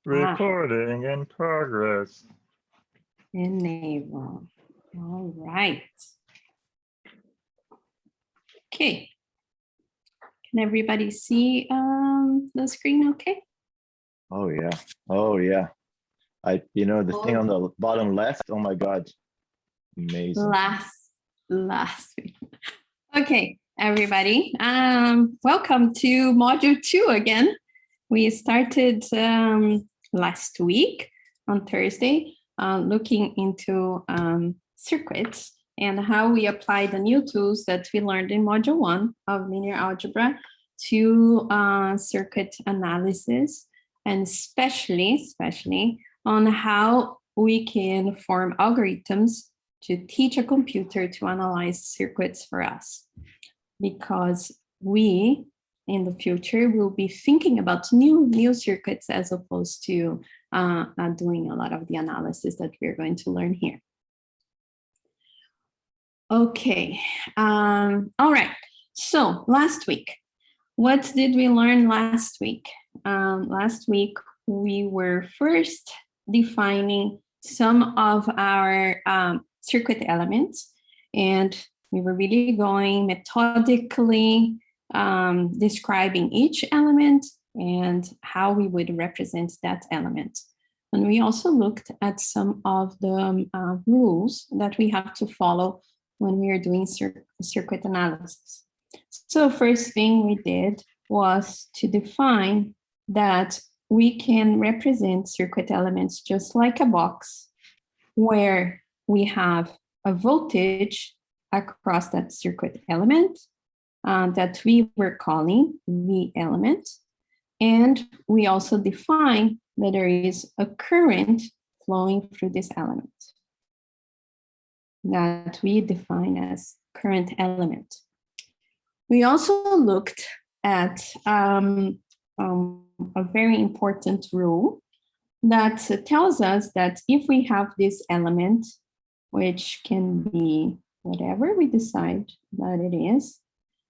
Recording in progress. Enable. All right. Okay. Can everybody see the screen okay? Oh yeah. Oh yeah. The thing on the bottom left, oh my God. Amazing. Last week. Okay, everybody. Welcome to module 2 again. We started last week on Thursday, looking into circuits and how we apply the new tools that we learned in module 1 of linear algebra to circuit analysis, and especially on how we can form algorithms to teach a computer to analyze circuits for us. Because we, in the future, will be thinking about new circuits as opposed to doing a lot of the analysis that we're going to learn here. Okay, all right. So last week, what did we learn last week? Last week, we were first defining some of our circuit elements, and we were really going methodically describing each element and how we would represent that element. And we also looked at some of the rules that we have to follow when we are doing circuit analysis. So first thing we did was to define that we can represent circuit elements just like a box where we have a voltage across that circuit element that we were calling V element. And we also define that there is a current flowing through this element that we define as current element. We also looked at a very important rule that tells us that if we have this element, which can be whatever we decide that it is,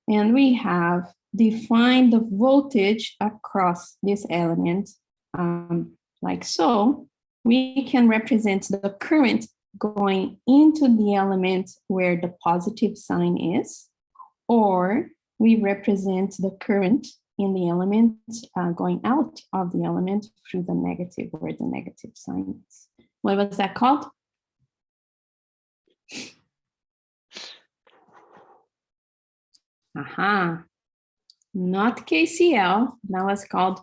and we have defined the voltage across this element like so, we can represent the current going into the element where the positive sign is, or we represent the current in the element going out of the element through the negative where the negative sign is. What was that called? Aha, not KCL. That was called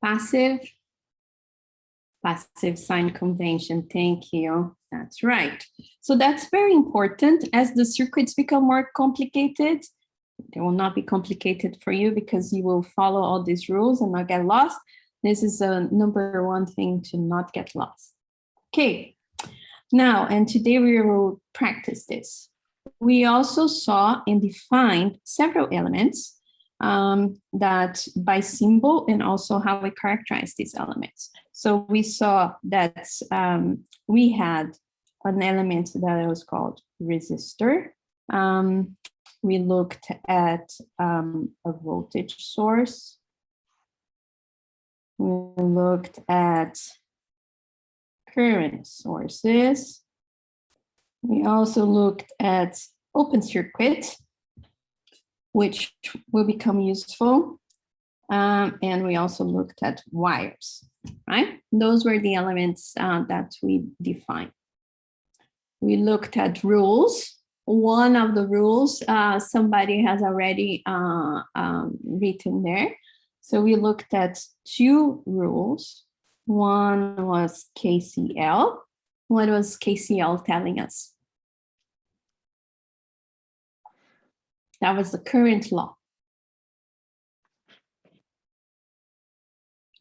passive sign convention. Thank you. That's right. So that's very important. As the circuits become more complicated, they will not be complicated for you because you will follow all these rules and not get lost. This is a number one thing to not get lost. Okay. Now, and today we will practice this. We also saw and defined several elements that by symbol and also how we characterize these elements. So we saw that we had an element that was called resistor. We looked at a voltage source. We looked at current sources. We also looked at open circuit, which will become useful. And we also looked at wires, right? Those were the elements that we defined. We looked at rules. One of the rules somebody has already written there. So we looked at two rules. One was KCL. What was KCL telling us? That was the current law.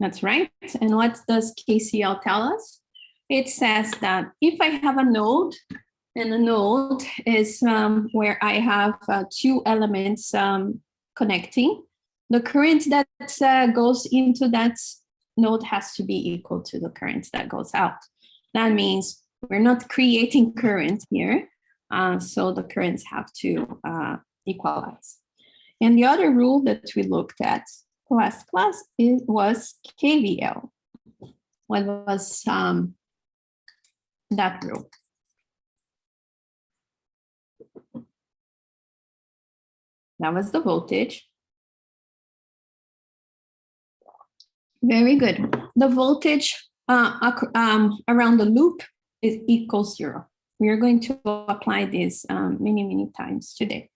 That's right. And what does KCL tell us? It says that if I have a node, and a node is where I have two elements connecting, the current that goes into that node has to be equal to the current that goes out. That means we're not creating current here, so the currents have to equalize. And the other rule that we looked at last class was KVL. what was that rule? That was the voltage. Very good. The voltage around the loop is equals 0. We are going to apply this many times today.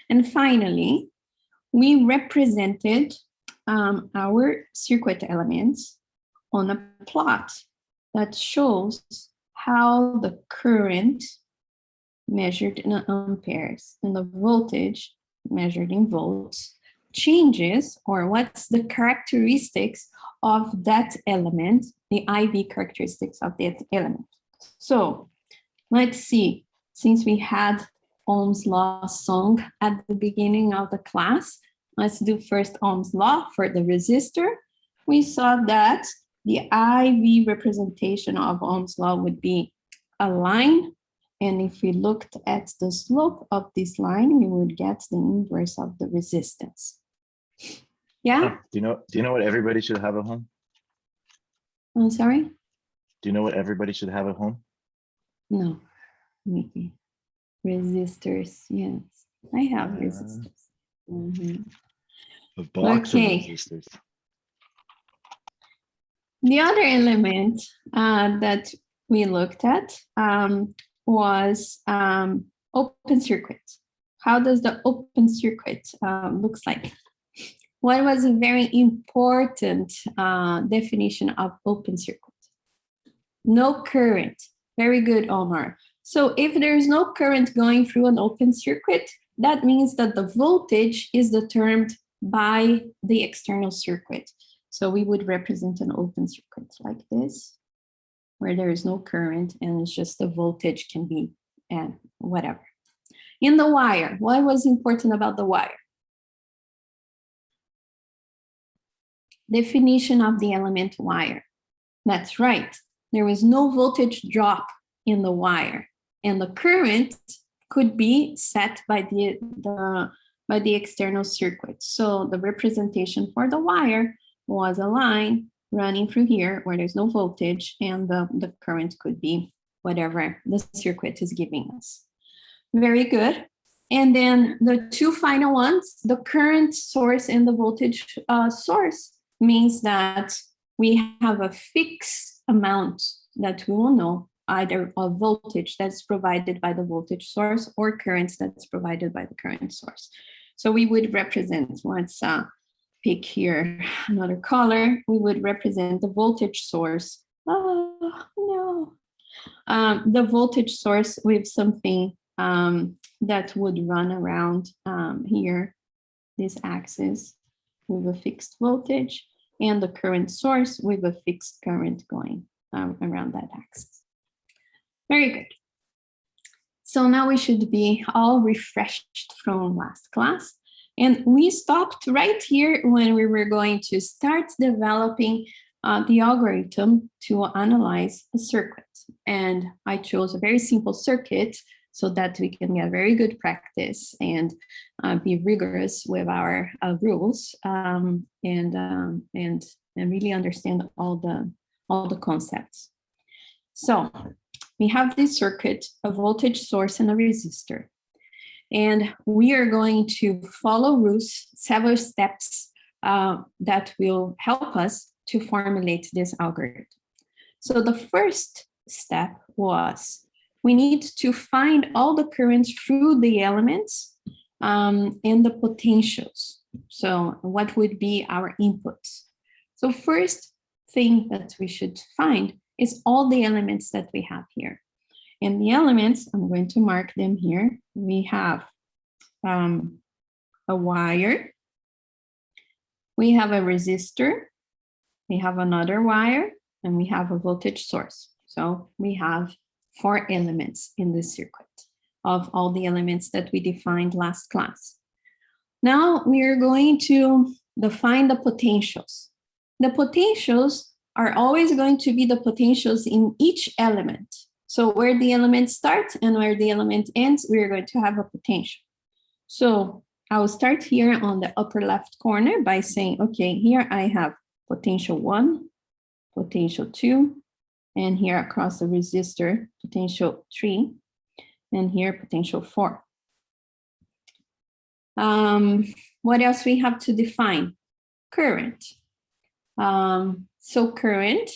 And finally, we represented our circuit elements on a plot that shows how the current measured in amperes and the voltage measured in volts changes, or what's the characteristics of that element, the IV characteristics of that element. So let's see, since we had Ohm's law song at the beginning of the class, let's do first Ohm's law for the resistor. We saw that the IV representation of Ohm's law would be a line. And if we looked at the slope of this line, we would get the inverse of the resistance. Yeah? Do you know what everybody should have at home? I'm sorry? Do you know what everybody should have at home? No. Maybe. Resistors, yes. I have resistors. A box of resistors. The other element that we looked at was open circuit. How does the open circuit looks like? What was a very important definition of open circuit? No current. Very good, Omar. So if there's no current going through an open circuit, that means that the voltage is determined by the external circuit. So we would represent an open circuit like this, where there is no current and it's just the voltage can be whatever. In the wire, what was important about the wire? Definition of the element wire. That's right. There was no voltage drop in the wire, and the current could be set by the external circuit. So the representation for the wire was a line running through here where there's no voltage, and the current could be whatever the circuit is giving us. Very good. And then the two final ones, the current source and the voltage source, means that we have a fixed amount that we will know, either a voltage that's provided by the voltage source or current that's provided by the current source. So we would represent, let's pick here another color, we would represent the voltage source. Oh, no. The voltage source with something that would run around here, this axis, with a fixed voltage, and the current source with a fixed current going around that axis. Very good. So now we should be all refreshed from last class. And we stopped right here when we were going to start developing the algorithm to analyze a circuit. And I chose a very simple circuit so that we can get very good practice and be rigorous with our rules and really understand all the concepts. So we have this circuit, a voltage source and a resistor. And we are going to follow rules, several steps that will help us to formulate this algorithm. So the first step was we need to find all the currents through the elements and the potentials. So what would be our inputs? So first thing that we should find is all the elements that we have here. And the elements, I'm going to mark them here. We have a wire. We have a resistor. We have another wire, and we have a voltage source. So we have 4 elements in this circuit of all the elements that we defined last class. Now we are going to define the potentials. The potentials are always going to be the potentials in each element. So where the element starts and where the element ends, we are going to have a potential. So I will start here on the upper left corner by saying, okay, here I have potential 1, potential 2, and here across the resistor, potential 3, and here potential 4. What else we have to define? Current. So current,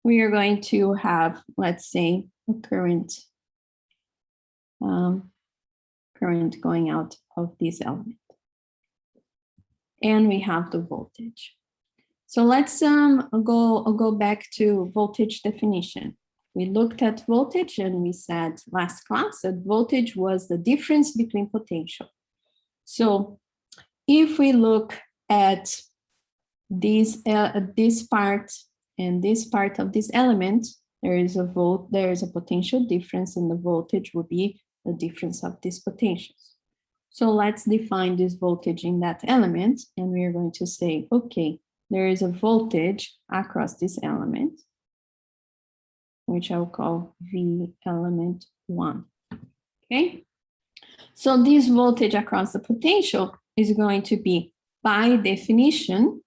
we are going to have, let's say, a current going out of this element. And we have the voltage. So let's go back to voltage definition. We looked at voltage and we said last class that voltage was the difference between potential. So if we look at this part and this part of this element, there is a potential difference, and the voltage will be the difference of these potentials. So let's define this voltage in that element, and we are going to say, okay, there is a voltage across this element, which I'll call V element 1. Okay, so this voltage across the potential is going to be, by definition,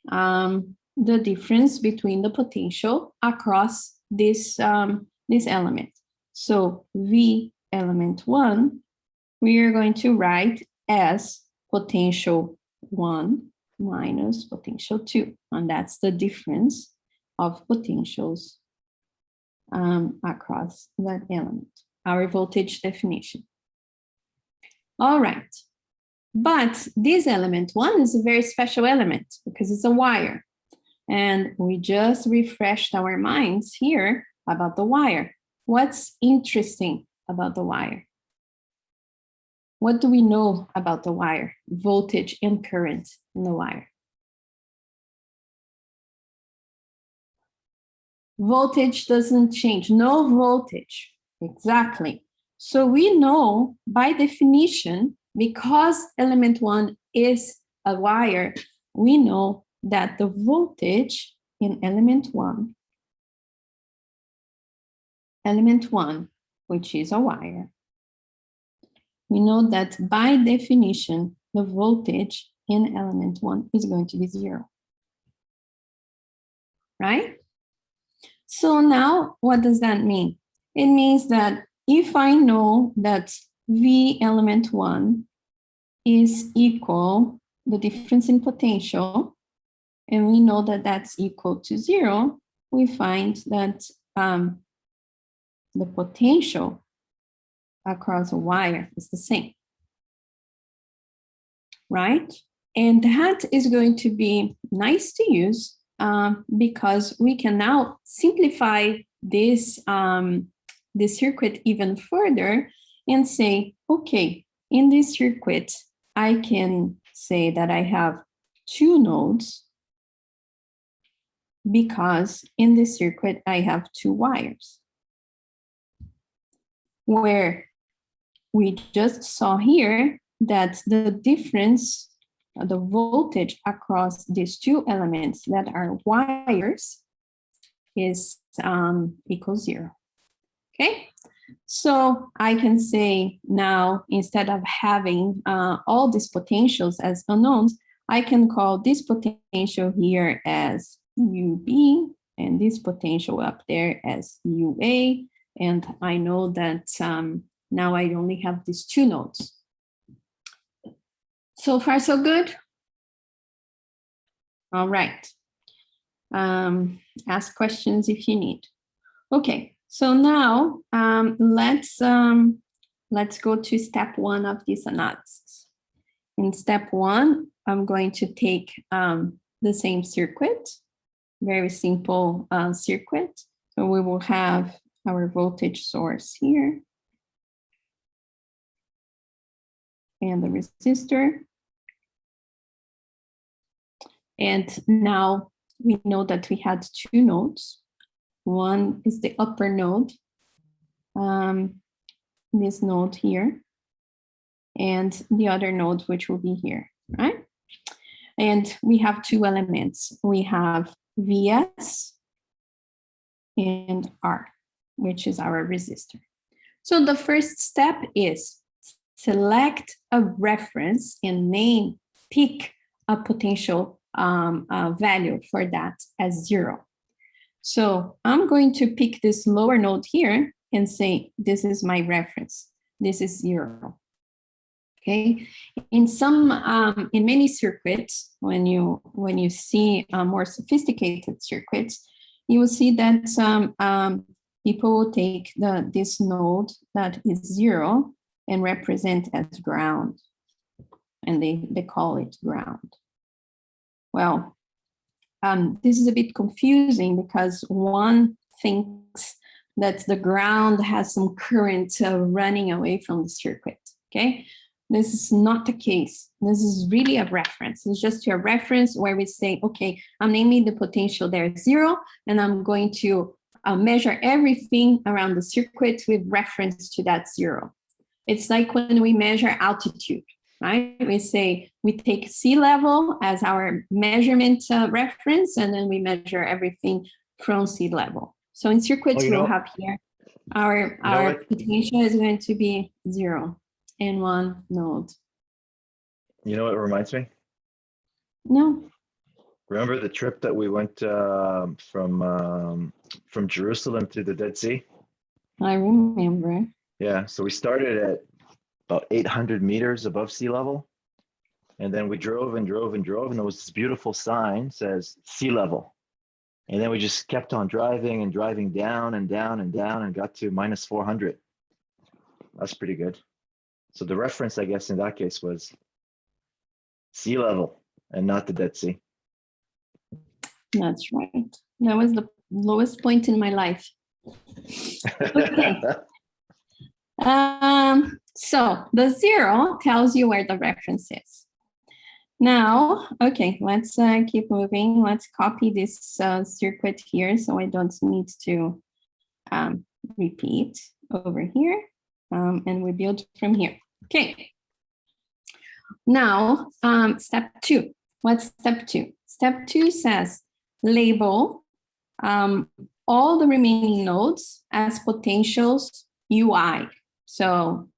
the difference between the potential across this element. So V element 1, we are going to write as potential 1 minus potential 2, and that's the difference of potentials across that element, our voltage definition. All right, but this element 1 is a very special element because it's a wire, and we just refreshed our minds here about the wire. What's interesting about the wire? What do we know about the wire? Voltage and current in the wire. Voltage doesn't change, no voltage, exactly. So we know by definition, because element 1 is a wire, we know that the voltage in element 1, which is a wire, we know that by definition, the voltage in element 1 is going to be 0, right? So now, what does that mean? It means that if I know that V element 1 is equal, the difference in potential, and we know that that's equal to 0, we find that the potential across a wire is the same, right? And that is going to be nice to use because we can now simplify this, this circuit even further and say, okay, in this circuit, I can say that I have 2 nodes because in this circuit, I have 2 wires, where we just saw here that the difference, the voltage across these 2 elements that are wires is equals 0. Okay, so I can say now, instead of having all these potentials as unknowns, I can call this potential here as UB and this potential up there as UA. And I know that now I only have these 2 nodes. So far, so good? All right. Ask questions if you need. Okay, so now let's go to step 1 of this analysis. In step 1, I'm going to take the same circuit, very simple circuit. So we will have our voltage source here and the resistor. And now we know that we had 2 nodes. One is the upper node, this node here, and the other node, which will be here, right? And we have 2 elements. We have Vs and R, which is our resistor. So the first step is select a reference and pick a potential value for that as 0. So I'm going to pick this lower node here and say, this is my reference. This is 0. Okay. In in many circuits, when you see more sophisticated circuits, you will see that people will take this node that is 0 and represent as ground, and they call it ground. Well, this is a bit confusing because one thinks that the ground has some current running away from the circuit. Okay, this is not the case. This is really a reference. It's just a reference where we say, okay, I'm naming the potential there 0, and I'm going to measure everything around the circuit with reference to that 0. It's like when we measure altitude, right? We say we take sea level as our measurement reference, and then we measure everything from sea level. So in circuits, we'll have here our potential is going to be 0 in one node. You know what it reminds me? No. Remember the trip that we went from Jerusalem to the Dead Sea? I remember. Yeah, so we started at about 800 meters above sea level. And then we drove and drove and drove, and there was this beautiful sign says sea level. And then we just kept on driving and driving down and down and down and got to minus 400. That's pretty good. So the reference, I guess, in that case was sea level and not the Dead Sea. That's right. That was the lowest point in my life. Okay. So the 0 tells you where the reference is. Now, okay, let's keep moving. Let's copy this circuit here so I don't need to repeat over here. And we build from here. Okay. Now, step 2. What's step 2? Step 2 says label all the remaining nodes as potentials UI. So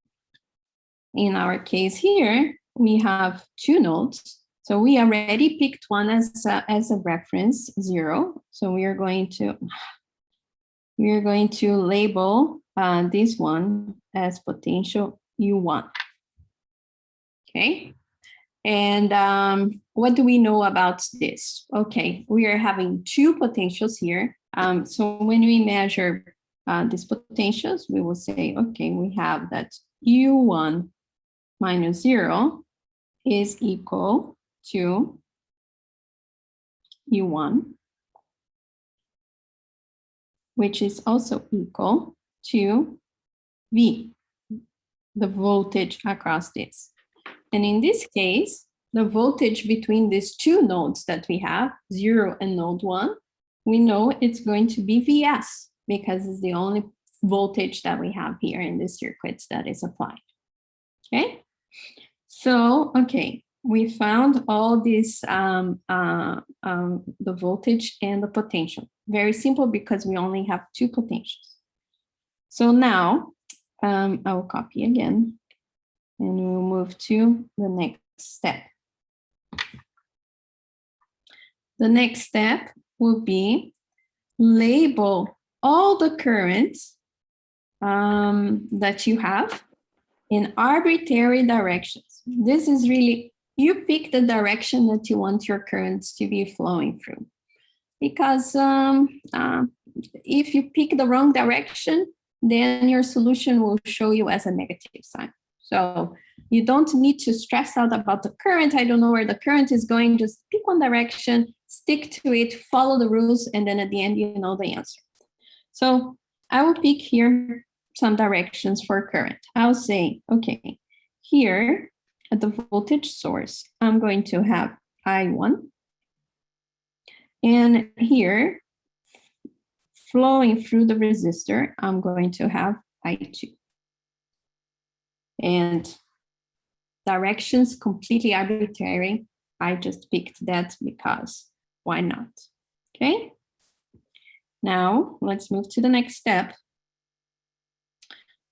in our case here, we have 2 nodes. So we already picked one as a reference, 0. So we are going to label this one as potential U1. Okay. And what do we know about this? Okay, we are having 2 potentials here. So when we measure these potentials, we will say, okay, we have that U1 minus 0 is equal to U1, which is also equal to V, the voltage across this. And in this case, the voltage between these 2 nodes that we have, 0 and node 1, we know it's going to be Vs because it's the only voltage that we have here in this circuit that is applied. Okay, so, okay, we found all this, the voltage and the potential. Very simple because we only have 2 potentials. So now I will copy again and we'll move to the next step. The next step will be label all the currents that you have in arbitrary directions. This is really, you pick the direction that you want your currents to be flowing through. Because if you pick the wrong direction, then your solution will show you as a negative sign. So you don't need to stress out about the current. I don't know where the current is going. Just pick one direction, stick to it, follow the rules, and then at the end, you know the answer. So I will pick here some directions for current. I'll say, okay, here at the voltage source, I'm going to have I1. And here, flowing through the resistor, I'm going to have I2. And directions completely arbitrary. I just picked that because why not? Okay. Now let's move to the next step.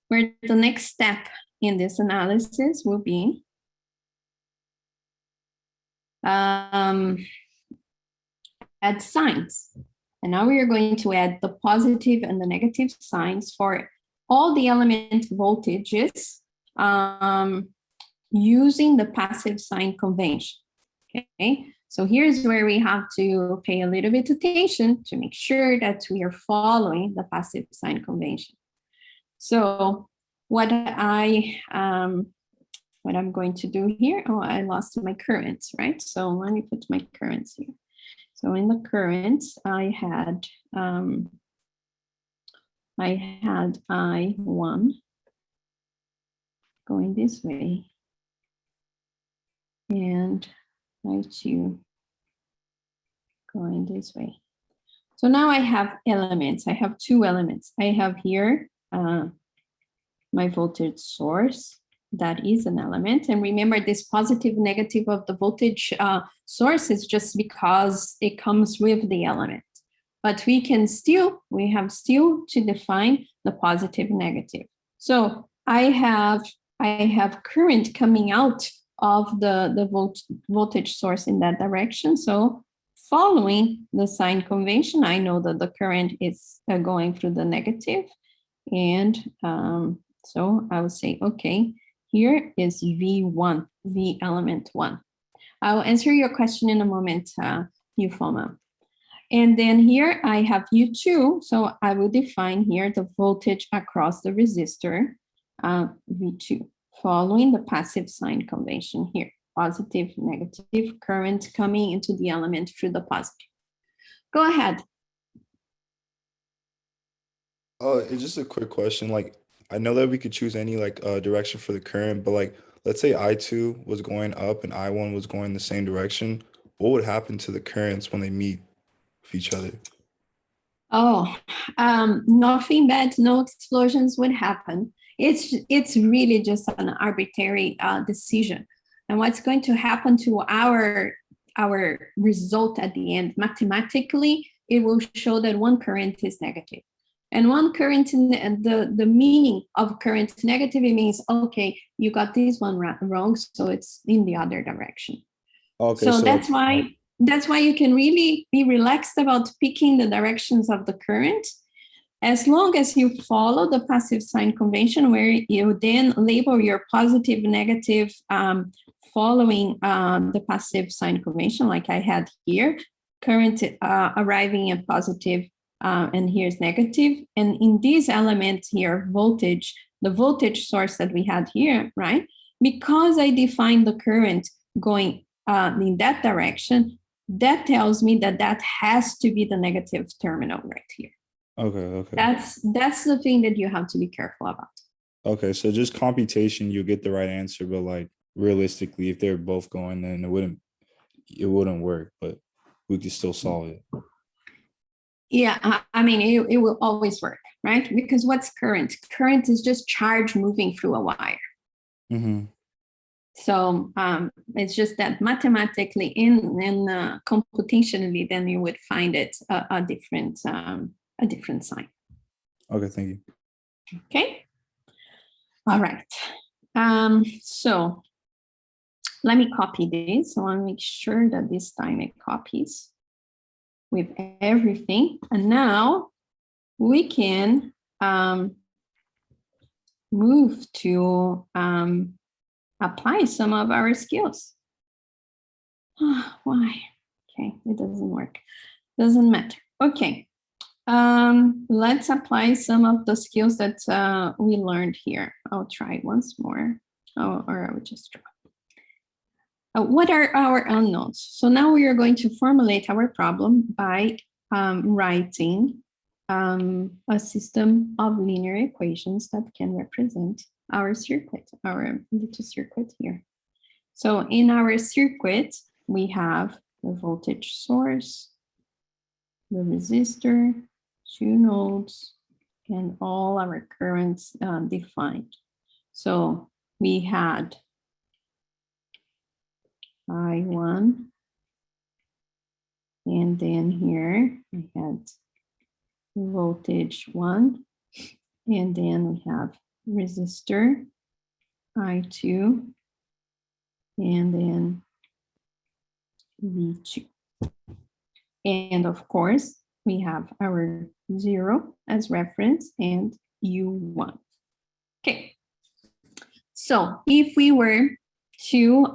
Where the next step in this analysis will be add signs. And now we are going to add the positive and the negative signs for all the element voltages using the passive sign convention. Okay, so here's where we have to pay a little bit attention to make sure that we are following the passive sign convention. So what I'm going to do here, oh, I lost my currents, right? So let me put my currents here. So in the currents, I had I1 going this way, and I2 going this way. So now I have elements. I have two elements. I have here my voltage source. That is an element. And remember, this positive, negative of the voltage source is just because it comes with the element. But we have still to define the positive, negative. So I have current coming out of the voltage source in that direction. So following the sign convention, I know that the current is going through the negative. And so I would say, okay, here is V1, V element 1. I'll answer your question in a moment, Eufoma. And then here I have U2, so I will define here the voltage across the resistor, V2, following the passive sign convention here. Positive, negative current coming into the element through the positive. Go ahead. Oh, it's just a quick question. Like, I know that we could choose any direction for the current, but like, let's say I2 was going up and I1 was going the same direction. What would happen to the currents when they meet with each other? Oh, nothing bad, no explosions would happen. It's really just an arbitrary decision. And what's going to happen to our result at the end, mathematically, it will show that one current is negative. And one current, the meaning of current negative, it means, okay, you got this one wrong, so it's in the other direction. Okay, so that's why you can really be relaxed about picking the directions of the current, as long as you follow the passive sign convention, where you then label your positive, negative, following the passive sign convention, like I had here, current arriving at positive, and here's negative. And in these elements here, voltage, the voltage source that we had here, right? Because I defined the current going in that direction, that tells me that that has to be the negative terminal right here. Okay. That's the thing that you have to be careful about. Okay, so just computation, you get the right answer, but like realistically, if they're both going, then it wouldn't work, but we could still solve it. Yeah, I mean, it will always work, right? Because what's current? Current is just charge moving through a wire. Mm-hmm. So it's just that mathematically and computationally, then you would find it a different sign. Okay, thank you. Okay. All right. So let me copy this. I want to make sure that this time it copies with everything. And now we can move to apply some of our skills. Why? Okay, it doesn't work. Doesn't matter. Okay. Let's apply some of the skills that we learned here. I'll try once more, or I would just try. What are our unknowns? So now we are going to formulate our problem by writing a system of linear equations that can represent our circuit, our little circuit here. So in our circuit, we have the voltage source, the resistor, 2 nodes, and all our currents defined. So we had I1, and then here we had voltage 1, and then we have resistor I2, and then V2. And of course, we have our 0 as reference and U1. Okay. So if we were to,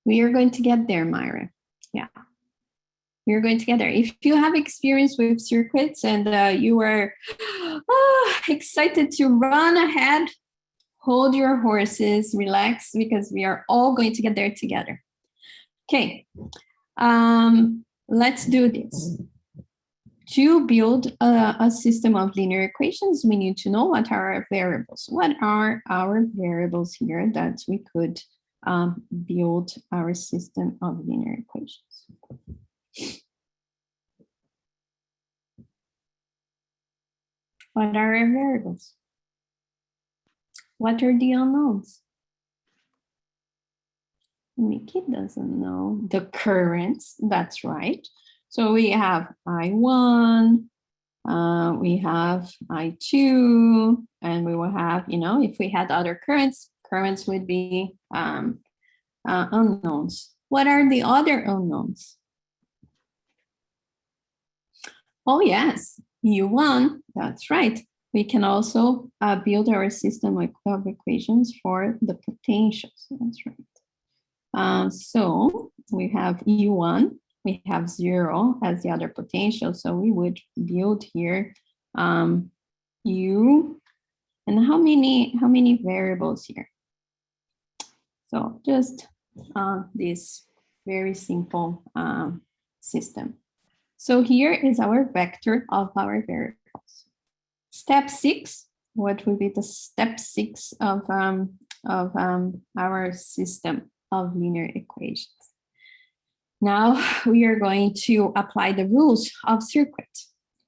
we are going to get there, Myra. Yeah. We're going to get there. If you have experience with circuits and you are excited to run ahead, hold your horses, relax, because we are all going to get there together. Okay, let's do this. To build a system of linear equations, we need to know what are our variables. What are our variables here that we could build our system of linear equations? What are our variables? What are the unknowns? Mickey doesn't know. The currents, that's right. So we have I1, we have I2, and we will have, you know, if we had other currents, currents would be unknowns. What are the other unknowns? Oh, yes, U1, that's right. We can also build our system of equations for the potentials, that's right. So we have U1, we have 0 as the other potential, so we would build here U, and how many variables here? So just this very simple system. So here is our vector of our variables. Step 6, what will be the step 6 of our system of linear equations? Now we are going to apply the rules of circuit.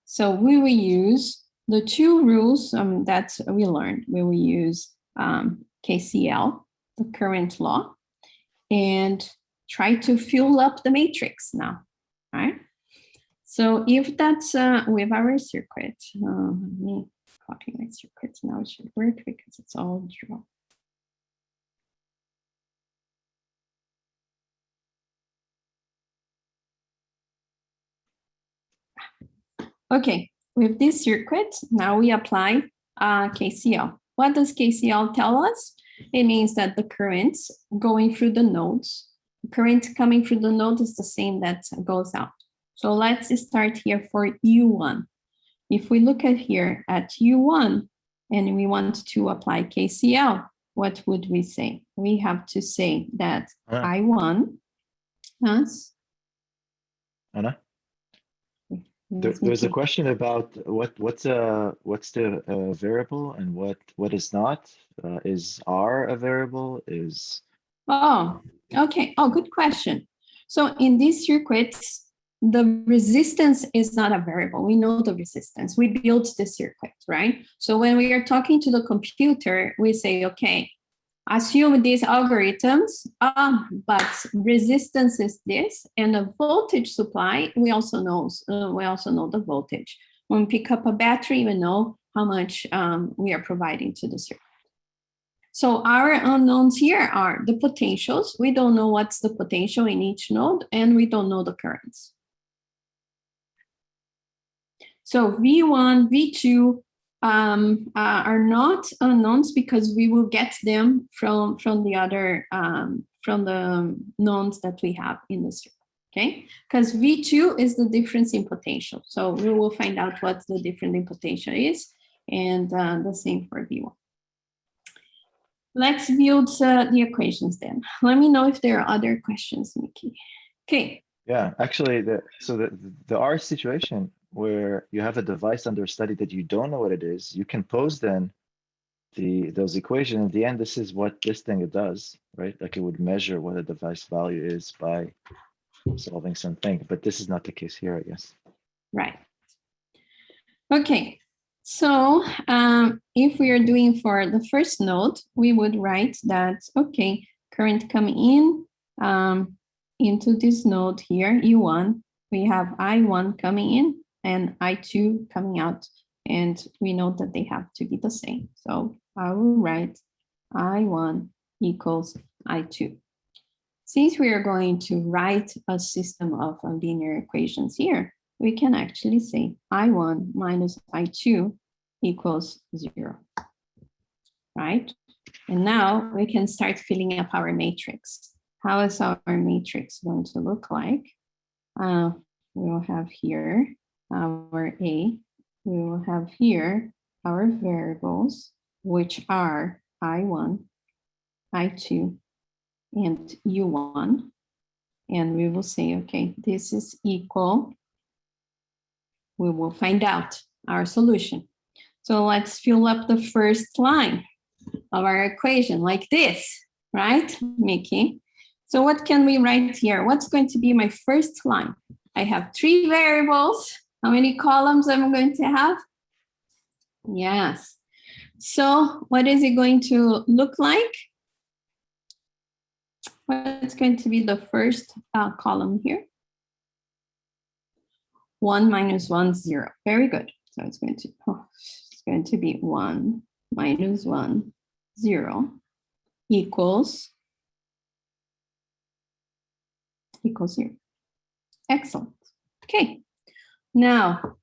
So we will use the 2 rules that we learned. We will use KCL, the current law, and try to fill up the matrix now, right? So if that's with our circuit, let me copy my circuit now, it should work because it's all drawn. Okay, with this circuit, now we apply KCL. What does KCL tell us? It means that the currents going through the nodes, the current coming through the node is the same that goes out. So let's start here for U1. If we look at here at U1 and we want to apply KCL, what would we say? We have to say that I1 has... Anna? There's a question about what's the variable and what is not. Is R a variable? Is... Oh, okay. Oh, good question. So in these circuits, the resistance is not a variable. We know the resistance. We built the circuit, right? So when we are talking to the computer, we say, okay, assume these algorithms, but resistance is this, and the voltage supply, we also know the voltage. When we pick up a battery, we know how much we are providing to the circuit. So our unknowns here are the potentials. We don't know what's the potential in each node, and we don't know the currents. So V1, V2 are not unknowns because we will get them from the other from the knowns that we have in the circuit. Okay, because V2 is the difference in potential. So we will find out what the difference in potential is, and the same for V1. Let's build the equations then. Let me know if there are other questions, Mickey. Okay. Yeah, actually, the R situation where you have a device under study that you don't know what it is, you can pose then those equations. At the end, this is what this thing does, right? Like it would measure what a device value is by solving something, but this is not the case here, I guess. Right. Okay. So if we are doing for the first node, we would write that, okay, current coming in into this node here, U1, we have I1 coming in and I2 coming out, and we know that they have to be the same. So I will write I1 equals I2. since we are going to write a system of linear equations here, we can actually say I1 minus I2 equals 0, right? And now we can start filling up our matrix. How is our matrix going to look like? We'll have here our A. We will have here our variables, which are I1, I2, and U1. And we will say, okay, this is equal. We will find out our solution. So let's fill up the first line of our equation like this, right, Mickey? So what can we write here? What's going to be my first line? I have 3 variables. How many columns am I going to have? Yes. So what is it going to look like? What's going to be the first column here? 1 minus 1, 0. Very good. So it's going to be 1 minus 1, 0 equals 0. Excellent. Okay. Now,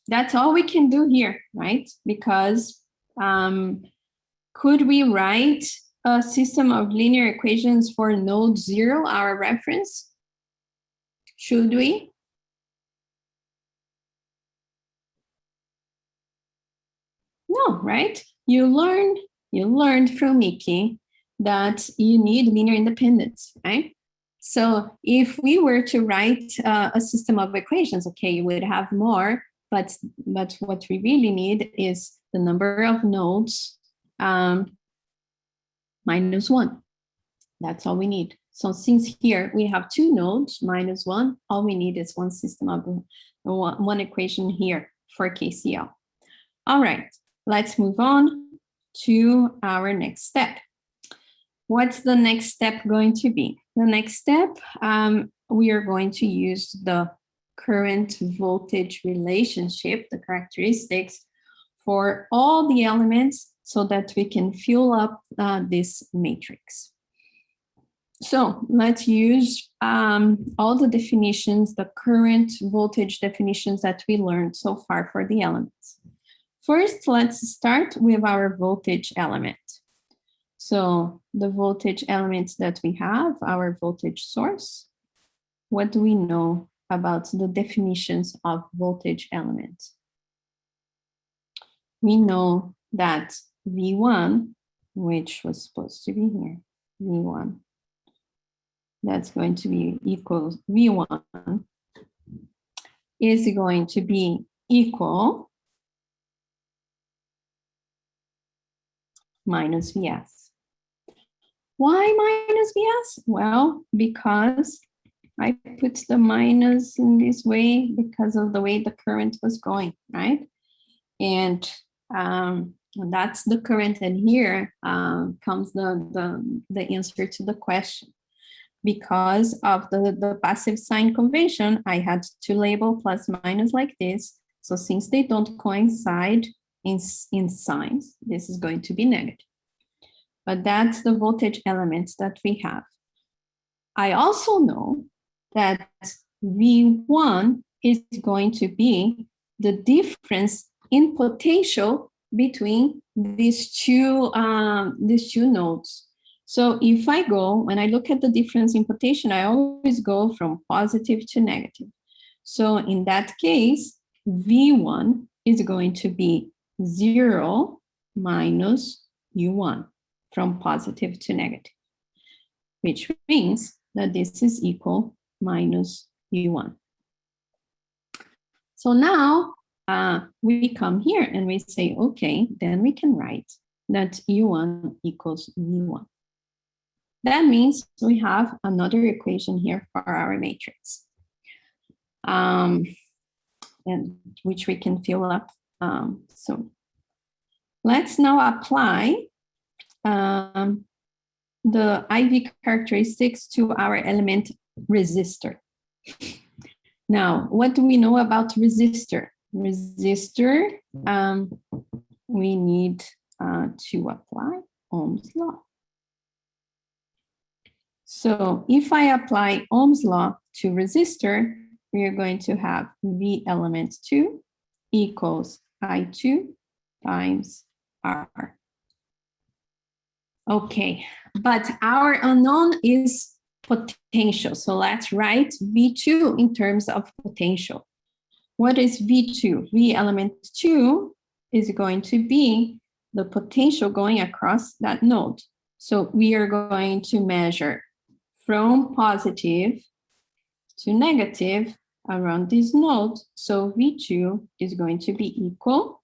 that's all we can do here, right? Because could we write a system of linear equations for node 0, our reference? Should we? No, right? You learned from Mickey that you need linear independence, right? So if we were to write a system of equations, okay, you would have more, but what we really need is the number of nodes minus 1. That's all we need. So since here we have 2 nodes minus 1, all we need is one system of one equation here for KCL. All right, let's move on to our next step. What's the next step going to be? The next step, we are going to use the current voltage relationship, the characteristics, for all the elements so that we can fill up this matrix. So let's use all the definitions, the current voltage definitions that we learned so far for the elements. First, let's start with our voltage element. So the voltage elements that we have, our voltage source, what do we know about the definitions of voltage elements? We know that V1, which was supposed to be here, V1, that's going to be equal, V1 is going to be equal minus Vs. Why minus Vs? Well, because I put the minus in this way because of the way the current was going, right? And that's the current, and here comes the answer to the question. Because of the passive sign convention, I had to label plus minus like this. So since they don't coincide in signs, this is going to be negative. But that's the voltage elements that we have. I also know that V1 is going to be the difference in potential between these two nodes. So if I go, when I look at the difference in potential, I always go from positive to negative. So in that case, V1 is going to be 0 minus U1 from positive to negative, which means that this is equal minus U1. So now we come here and we say, okay, then we can write that U1 equals V1. That means we have another equation here for our matrix, and which we can fill up. So let's now apply the IV characteristics to our element resistor. Now, what do we know about resistor? Resistor, we need to apply Ohm's law. So if I apply Ohm's law to resistor, we are going to have V element 2 equals I2 times R. Okay, but our unknown is potential. So let's write V2 in terms of potential. What is V2? V element 2 is going to be the potential going across that node. So we are going to measure from positive to negative around this node. So V2 is going to be equal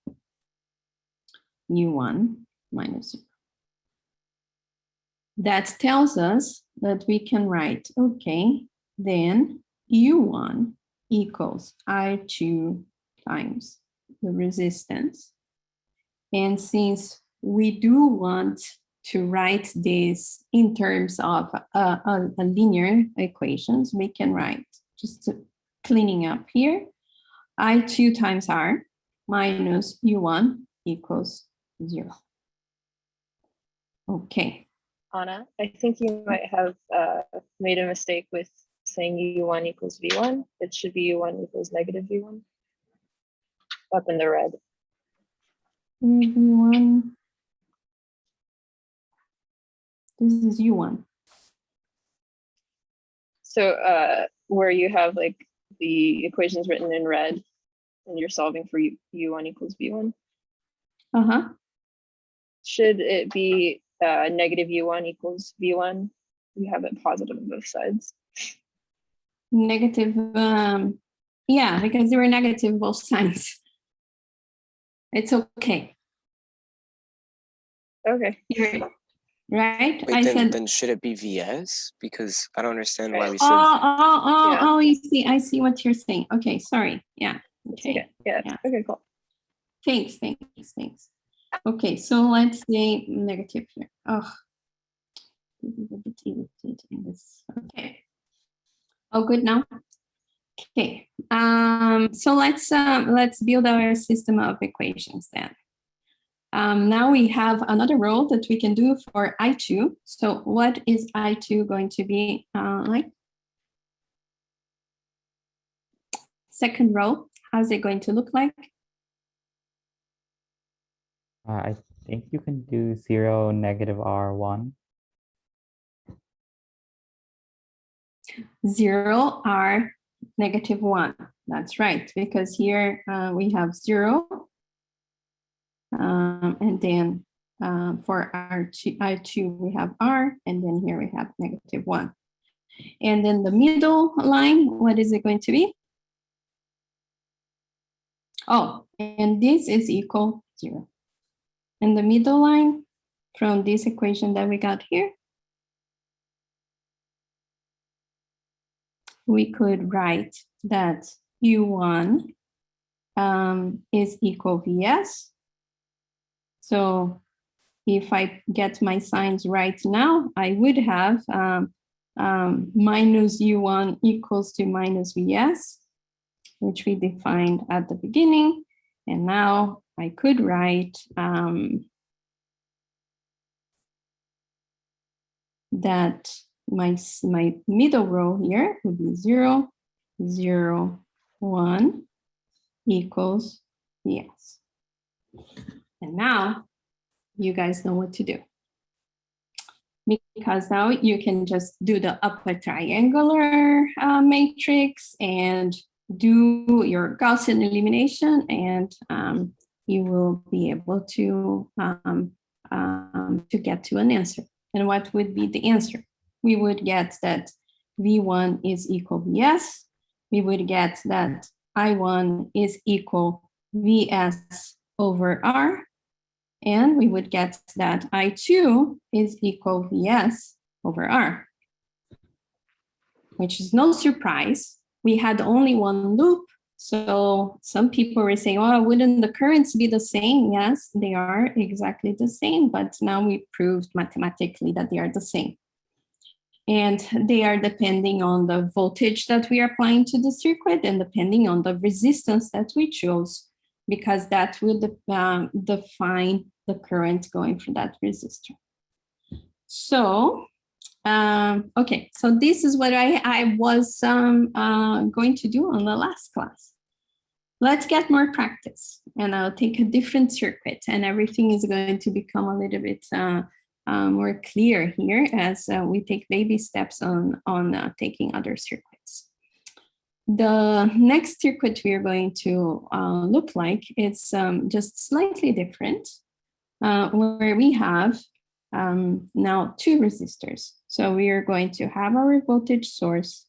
U1 minus 0. That tells us that we can write, okay, then U1 equals I2 times the resistance. And since we do want to write this in terms of a linear equations, we can write, just cleaning up here, I2 times R minus U1 equals 0. Okay. Anna, I think you might have made a mistake with saying U1 equals V1. It should be U1 equals negative V1 up in the red. V1. This is U1. So where you have like the equations written in red and you're solving for U1 equals V1, Uh-huh. should it be negative U1 equals V1? You have it positive on both sides. Negative, yeah, because they were negative both sides. It's okay. Okay. Right? Wait, I then, said, then should it be VS? Because I don't understand why Right. we said. oh, you see, I see what you're saying. Okay, sorry. Yeah. Okay. Yeah. Yeah. Okay, cool. Thanks. Okay, so let's say negative here. Oh, this is a bit irritating. This. Okay. Oh, good now. Okay. So let's build our system of equations then. Now we have another row that we can do for I2. So what is I2 going to be like? Second row, how's it going to look like? I think you can do 0, negative R1. 0 R negative 1. That's right, because here we have 0. And then for I2, we have R, and then here we have negative 1. And then the middle line, what is it going to be? Oh, and this is equal 0. And the middle line from this equation that we got here, we could write that U1 is equal VS. So if I get my signs right now, I would have minus U1 equals to minus VS, which we defined at the beginning. And now I could write that my middle row here would be 0, 0, 1 equals VS. And now you guys know what to do. Because now you can just do the upper triangular matrix and do your Gaussian elimination, and you will be able to get to an answer. And what would be the answer? We would get that V1 is equal VS. We would get that I1 is equal VS over R. And we would get that I2 is equal VS over R, which is no surprise. We had only one loop. So some people were saying, oh, wouldn't the currents be the same? Yes, they are exactly the same, but now we proved mathematically that they are the same. And they are depending on the voltage that we are applying to the circuit and depending on the resistance that we chose, because that will define the current going through that resistor. So Okay, so this is what I was going to do on the last class. Let's get more practice, and I'll take a different circuit, and everything is going to become a little bit more clear here as we take baby steps on taking other circuits. The next circuit we are going to look like it's just slightly different, where we have now two resistors. So we are going to have our voltage source,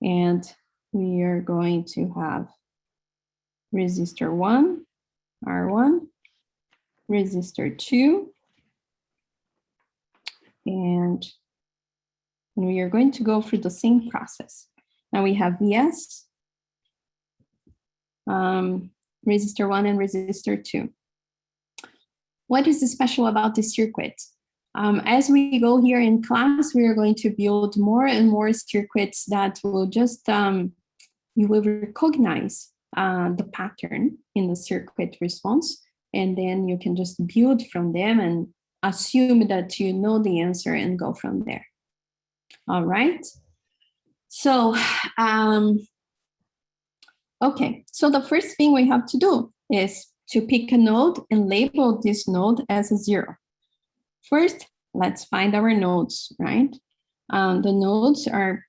and we are going to have resistor 1, R1, resistor 2, and we are going to go through the same process. Now we have VS, resistor 1 and resistor 2. What is special about this circuit? As we go here in class, we are going to build more and more circuits that will just, you will recognize the pattern in the circuit response, and then you can just build from them and assume that you know the answer and go from there. All right. So, okay. So the first thing we have to do is to pick a node and label this node as a 0. First, let's find our nodes, right? The nodes are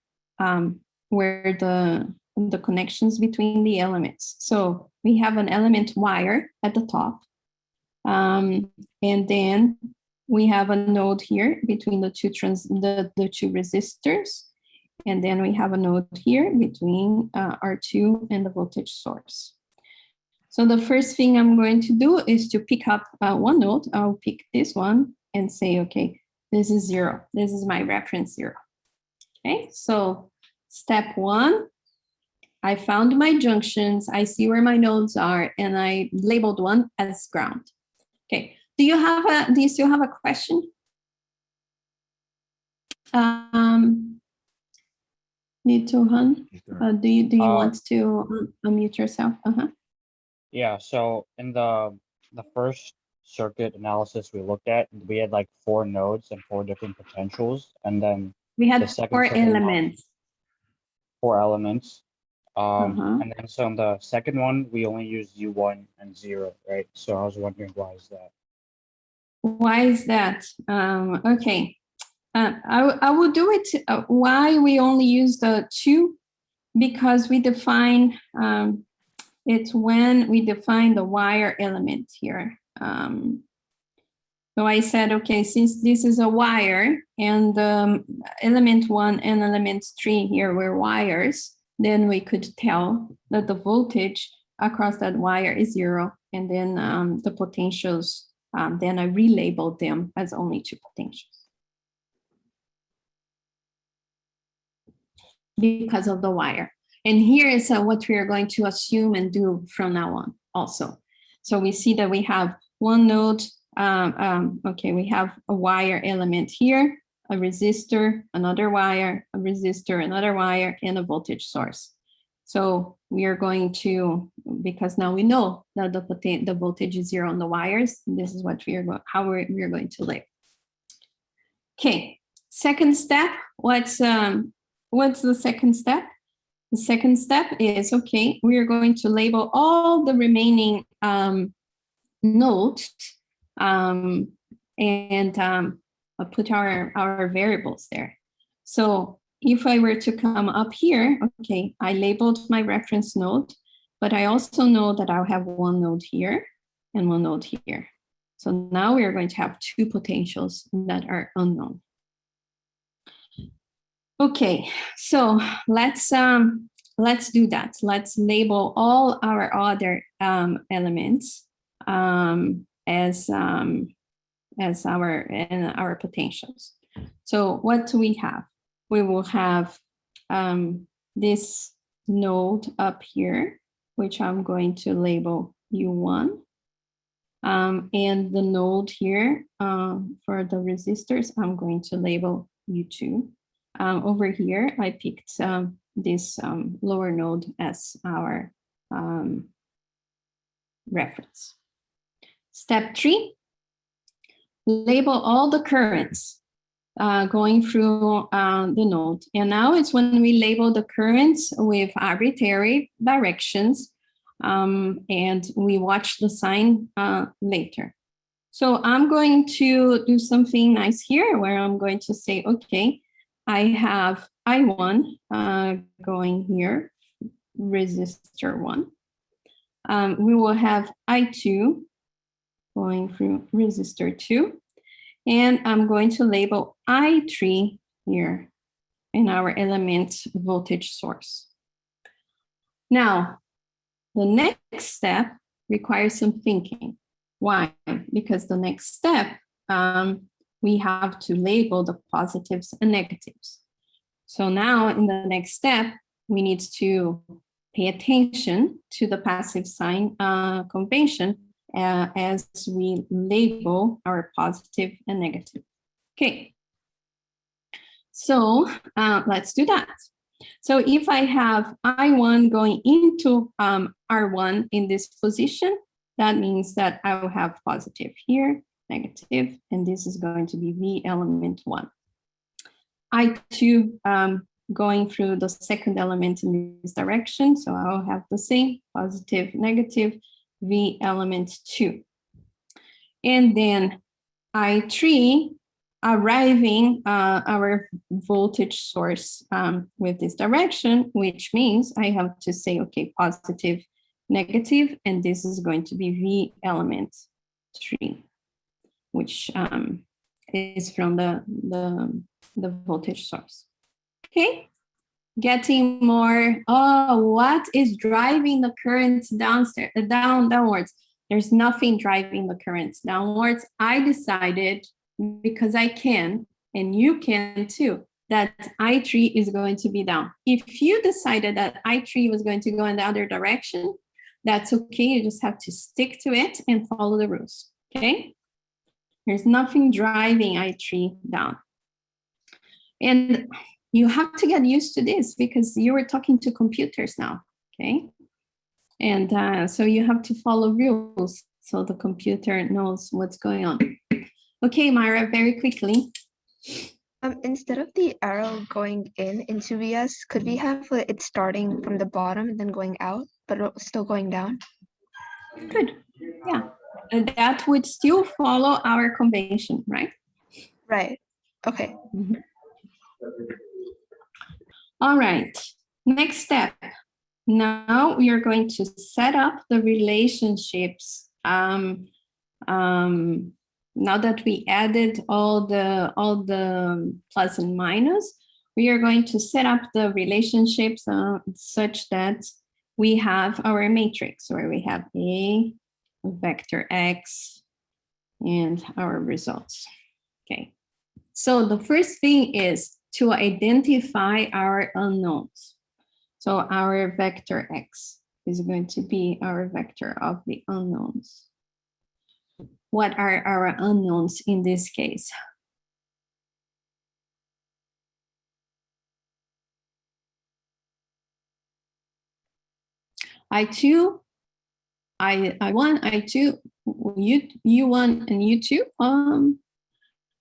where the connections between the elements. So we have an element wire at the top. And then we have a node here between the two resistors. And then we have a node here between R2 and the voltage source. So the first thing I'm going to do is to pick up one node. I'll pick this one and say, okay, this is 0. This is my reference 0. Okay, so step 1, I found my junctions, I see where my nodes are, and I labeled one as ground. Okay, do you still have a question? Nitohan, do you want to unmute yourself? Yeah, so in the first circuit analysis we looked at, we had like 4 nodes and 4 different potentials, and then We had the second 4 circuit analysis, elements. 4 elements. And then so in the second one, we only used U1 and 0, right? So I was wondering, why is that? Why is that? Okay, I will do it. Why we only use the 2? Because we define, it's when we define the wire element here. So I said, okay, since this is a wire and element 1 and element 3 here were wires, then we could tell that the voltage across that wire is 0. And then the potentials, then I relabeled them as only 2 potentials. Because of the wire. And here is what we are going to assume and do from now on also. So we see that we have one node, okay, we have a wire element here, a resistor, another wire, a resistor, another wire, and a voltage source. So we are going to, because now we know that the voltage is 0 on the wires, this is what we are how we are going to label. Okay, second step, what's the second step? The second step is, okay, we are going to label all the remaining nodes and put our variables there. So if I were to come up here, okay, I labeled my reference node, but I also know that I'll have one node here and one node here. So now we are going to have 2 potentials that are unknown. Okay, so let's do that. Let's label all our other elements as our potentials. So what do we have? We will have this node up here, which I'm going to label U1. And the node here for the resistors, I'm going to label U2. Over here, I picked this lower node as our reference. Step 3, label all the currents. going through the node. And now it's when we label the currents with arbitrary directions, and we watch the sign later. So I'm going to do something nice here where I'm going to say, okay, I have I1 going here, resistor 1. We will have I2 going through resistor 2. And I'm going to label I3 here in our element voltage source. Now, the next step requires some thinking. Why? Because the next step, we have to label the positives and negatives. So now in the next step, we need to pay attention to the passive sign convention as we label our positive and negative. Okay, so let's do that. So if I have I1 going into R1 in this position, that means that I will have positive here, negative, and this is going to be V element 1. I2 going through the second element in this direction, so I'll have the same positive, negative, V element 2. And then I3 arriving our voltage source with this direction, which means I have to say, okay, positive, negative, and this is going to be V element 3, which is from the voltage source. Okay, getting more, oh, what is driving the currents downwards? There's nothing driving the currents downwards. I decided, because I can, and you can too, that I3 is going to be down. If you decided that I3 was going to go in the other direction, that's okay. You just have to stick to it and follow the rules, okay? There's nothing driving I3 down. And you have to get used to this because you are talking to computers now, okay? And so you have to follow rules so the computer knows what's going on. Okay, Myra, very quickly. Instead of the arrow going into VS, could we have it starting from the bottom and then going out, but still going down? Good, yeah. And that would still follow our convention, right? Right, okay. Mm-hmm. All right, next step. Now we are going to set up the relationships. Now that we added all the plus and minus, we are going to set up the relationships such that we have our matrix where we have A, vector X, and our results. Okay, so the first thing is to identify our unknowns. So our vector X is going to be our vector of the unknowns. What are our unknowns in this case? I2, I1, I2, U1, and U2.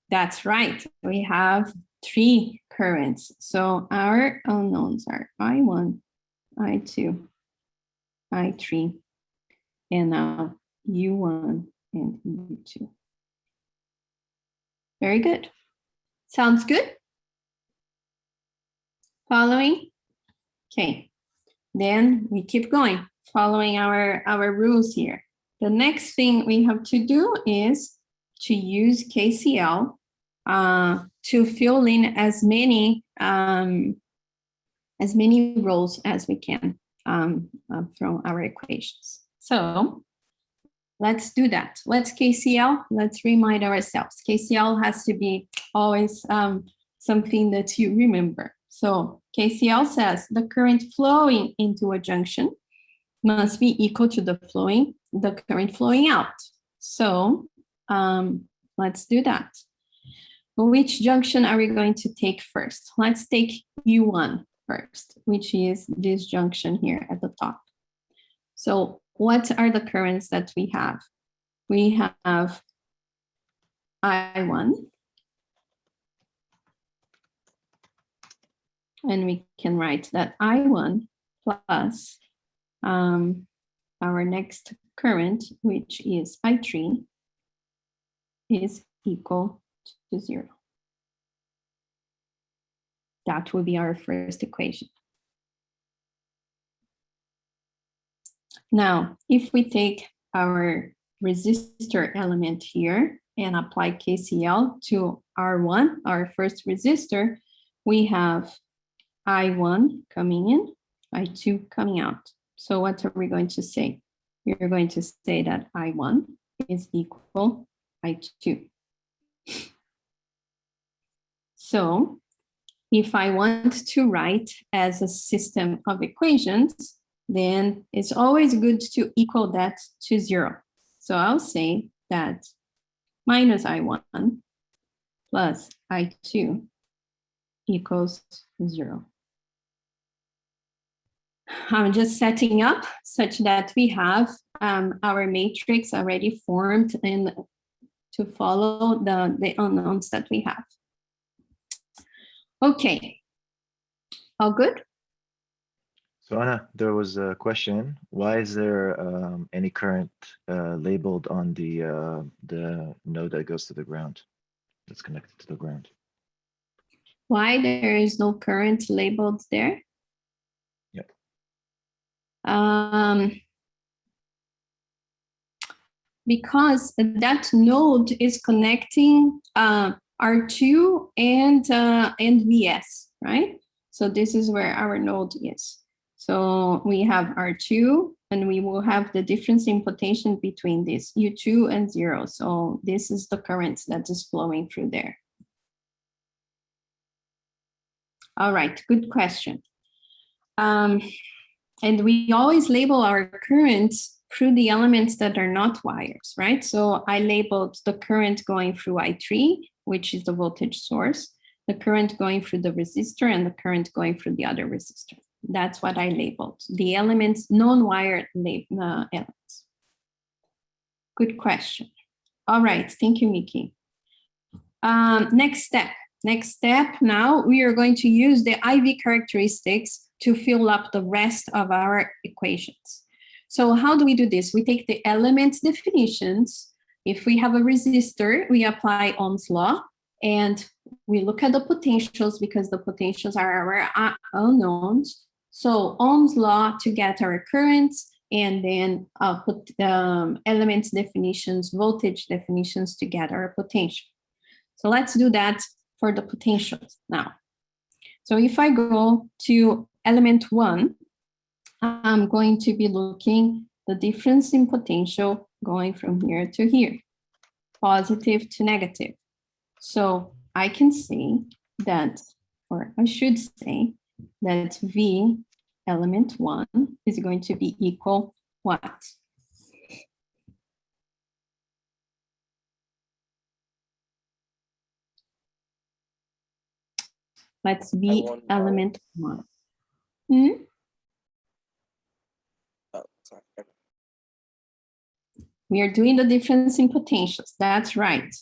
That's right, we have 3 currents. So our unknowns are I1, I2, I3, and now U1 and U2. Very good. Sounds good? Following? Okay. Then we keep going, following our rules here. The next thing we have to do is to use KCL to fill in as many rows as we can from our equations. So let's do that. Let's KCL. Let's remind ourselves. KCL has to be always something that you remember. So KCL says the current flowing into a junction must be equal to the current flowing out. So let's do that. Which junction are we going to take first? Let's take U1 first, which is this junction here at the top. So what are the currents that we have? We have I1, And we can write that I1 plus our next current, which is I3, is equal to 0. That will be our first equation. Now, if we take our resistor element here and apply KCL to R1, our first resistor, we have I1 coming in, I2 coming out. So what are we going to say? We're going to say that I1 is equal I2. So if I want to write as a system of equations, then it's always good to equal that to 0. So I'll say that minus I1 plus I2 equals 0. I'm just setting up such that we have our matrix already formed and to follow the unknowns that we have. Okay, all good? So Anna, there was a question. Why is there any current labeled on the node that goes to the ground, that's connected to the ground? Why there is no current labeled there? Yep. Because that node is connecting R2 and VS, right? So this is where our node is. So we have R2 and we will have the difference in potential between this U2 and 0. So this is the current that is flowing through there. All right, good question. And we always label our currents through the elements that are not wires, right? So I labeled the current going through I3, which is the voltage source, the current going through the resistor, and the current going through the other resistor. That's what I labeled, the elements, non-wired elements. Good question. All right, thank you, Miki. Next step, now we are going to use the IV characteristics to fill up the rest of our equations. So how do we do this? We take the elements definitions. If we have a resistor, we apply Ohm's law and we look at the potentials because the potentials are our unknowns. So Ohm's law to get our currents, and then put elements definitions, voltage definitions to get our potential. So let's do that for the potentials now. So if I go to element 1, I'm going to be looking the difference in potential going from here to here, positive to negative. So I can say that, or I should say that V element 1 is going to be equal what? Let's be element 1. Oh, sorry. We are doing the difference in potentials. That's right.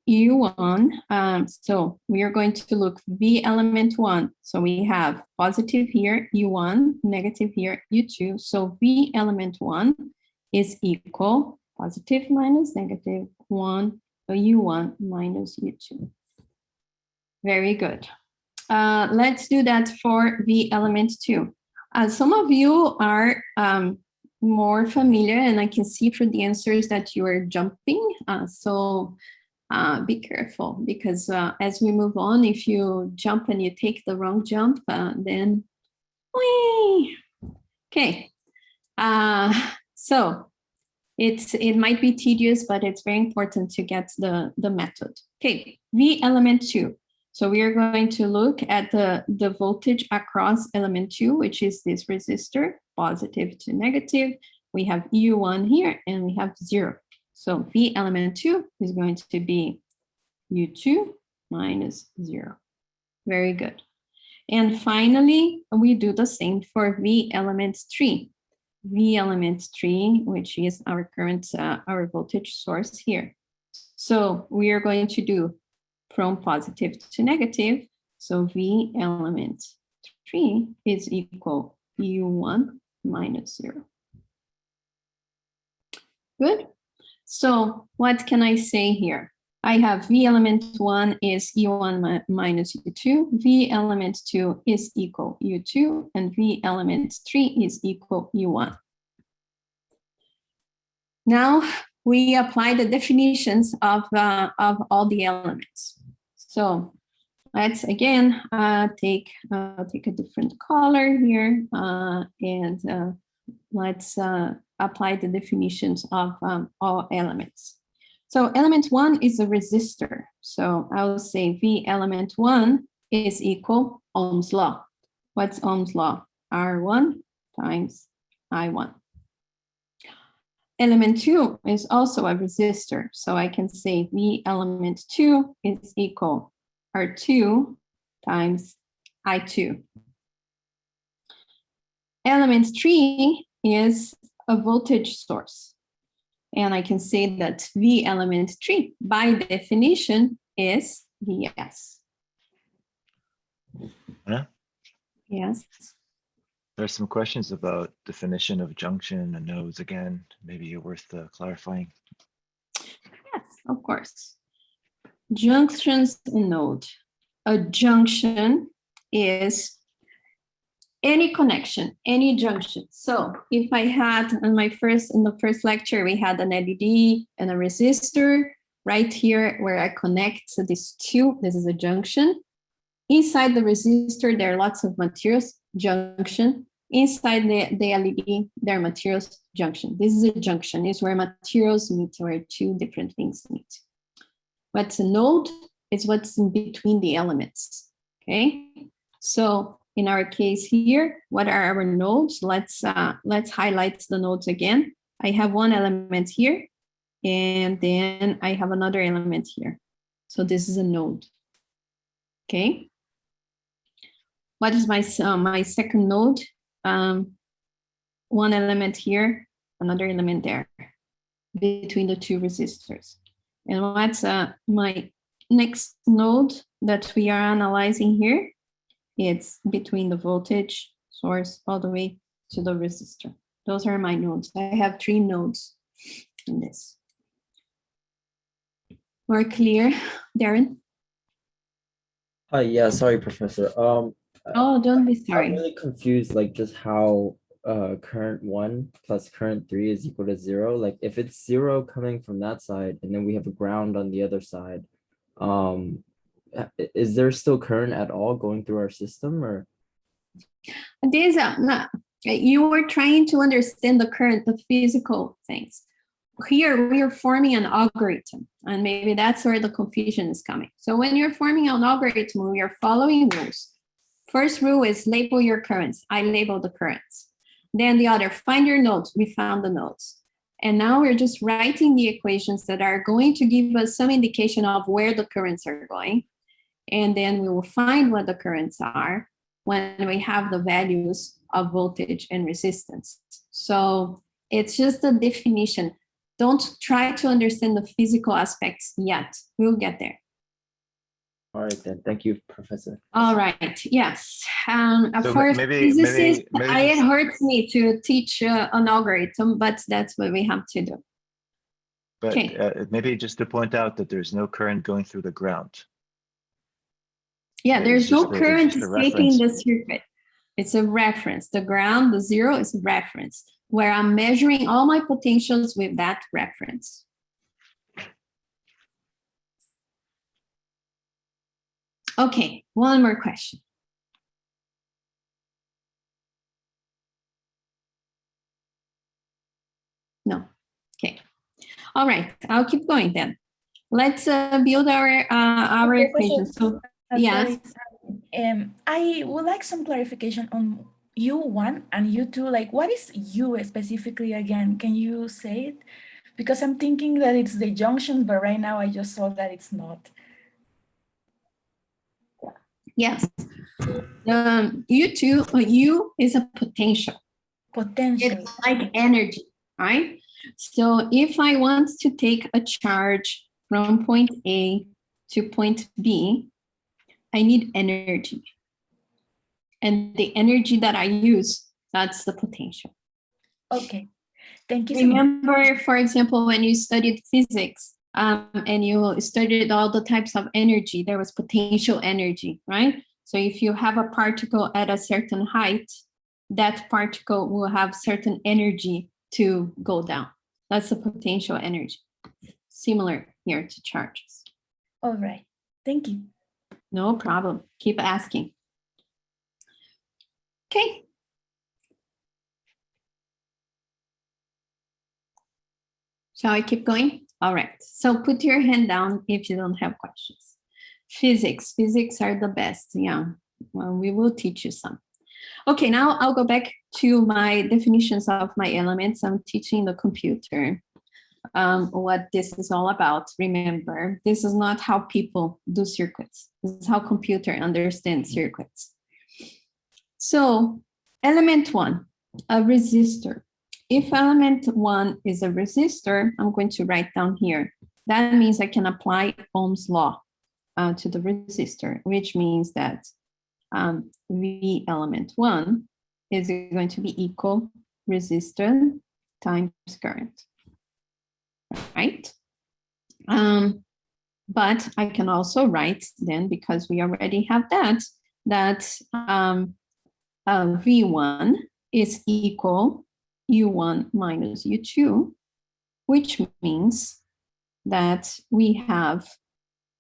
U1, so we are going to look V element 1. So we have positive here, U1, negative here, U2. So V element 1 is equal positive minus negative 1, U1 minus U2. Very good. Let's do that for V element 2. Some of you are more familiar, and I can see through the answers that you are jumping. So be careful, because as we move on, if you jump and you take the wrong jump, then whee! Okay. So it might be tedious, but it's very important to get the method. Okay, V element 2. So we are going to look at the voltage across element 2, which is this resistor, positive to negative. We have U1 here, and we have 0. So V element 2 is going to be U2 minus 0. Very good. And finally, we do the same for V element 3. V element 3, which is our current, our voltage source here. So we are going to do from positive to negative. So V element 3 is equal U1 minus 0. Good. So what can I say here? I have V element 1 is U1 minus U2, V element 2 is equal U2, and V element 3 is equal U1. Now we apply the definitions of all the elements. So let's again take a different color here and let's apply the definitions of all elements. So element 1 is a resistor. So I will say V element 1 is equal Ohm's law. What's Ohm's law? R1 times I1. Element 2 is also a resistor. So I can say V element 2 is equal R2 times I2. Element 3 is a voltage source. And I can say that V element 3, by definition, is Vs. Yeah. Yes. There's some questions about definition of junction and nodes again, maybe worth clarifying. Yes, of course. Junctions and node. A junction is any connection, any junction. So if I had in the first lecture, we had an LED and a resistor right here where I connect these two, this is a junction. Inside the resistor, there are lots of materials, junction. Inside the LED, there are materials, junction. This is a junction, is where materials meet, where two different things meet. What's a node is what's in between the elements, okay? So in our case here, what are our nodes? Let's highlight the nodes again. I have one element here, and then I have another element here. So this is a node, okay? What is my second node? One element here, another element there, between the two resistors. And what's my next node that we are analyzing here? It's between the voltage source all the way to the resistor. Those are my nodes. I have 3 nodes in this. More clear, Darren? Hi, yeah, sorry, Professor. Oh, don't be I'm sorry. really confused, like just how current 1 plus current 3 is equal to 0. Like if it's 0 coming from that side and then we have a ground on the other side, is there still current at all going through our system, or? There's you were trying to understand the current, the physical things. Here we are forming an algorithm, and maybe that's where the confusion is coming. So when you're forming an algorithm, we are following rules. First rule is label your currents. I label the currents. Then the other, find your nodes. We found the nodes. And now we're just writing the equations that are going to give us some indication of where the currents are going. And then we will find what the currents are when we have the values of voltage and resistance. So it's just a definition. Don't try to understand the physical aspects yet. We'll get there. All right then, thank you, Professor. All right, yes. So For maybe physicists, it just- hurts me to teach an algorithm, but that's what we have to do. But Okay. maybe just to point out that there's no current going through the ground. Yeah, It's there's no just current just a escaping the reference. circuit. It's a reference. The ground, the 0 is a reference, where I'm measuring all my potentials with that reference. Okay, one more question. No, okay. All right, I'll keep going then. Let's build our equations. So, yes. I would like some clarification on U1 and U2. Like, what is U specifically again? Can you say it? Because I'm thinking that it's the junction, but right now I just saw that it's not. Yes. U is a potential. Potential. It's like energy, right? So if I want to take a charge from point A to point B, I need energy. And the energy that I use, that's the potential. Okay. Thank you so much. Remember, for example, when you studied physics and you studied all the types of energy, there was potential energy, right? So if you have a particle at a certain height, that particle will have certain energy to go down. That's the potential energy. Similar here to charges. All right. Thank you. No problem. Keep asking. Okay. Shall I keep going? All right. So put your hand down if you don't have questions. Physics. Physics are the best. Yeah. Well, we will teach you some. Okay, now I'll go back to my definitions of my elements. I'm teaching the computer what this is all about. Remember, this is not how people do circuits. This is how computer understands circuits. So element one, a resistor. If element one is a resistor, I'm going to write down here. That means I can apply Ohm's law to the resistor, which means that V element one is going to be equal resistance times current, right? But I can also write then, because we already have that V1 is equal U1 minus U2, which means that we have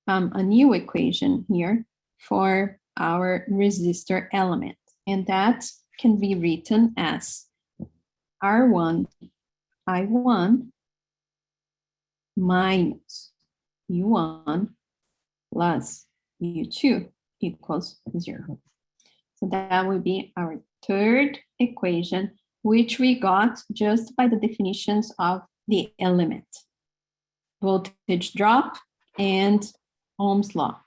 a new equation here for our resistor element, and that can be written as R1 I1 minus U1 plus U2 equals 0. So that would be our third equation, which we got just by the definitions of the element. Voltage drop and Ohm's law.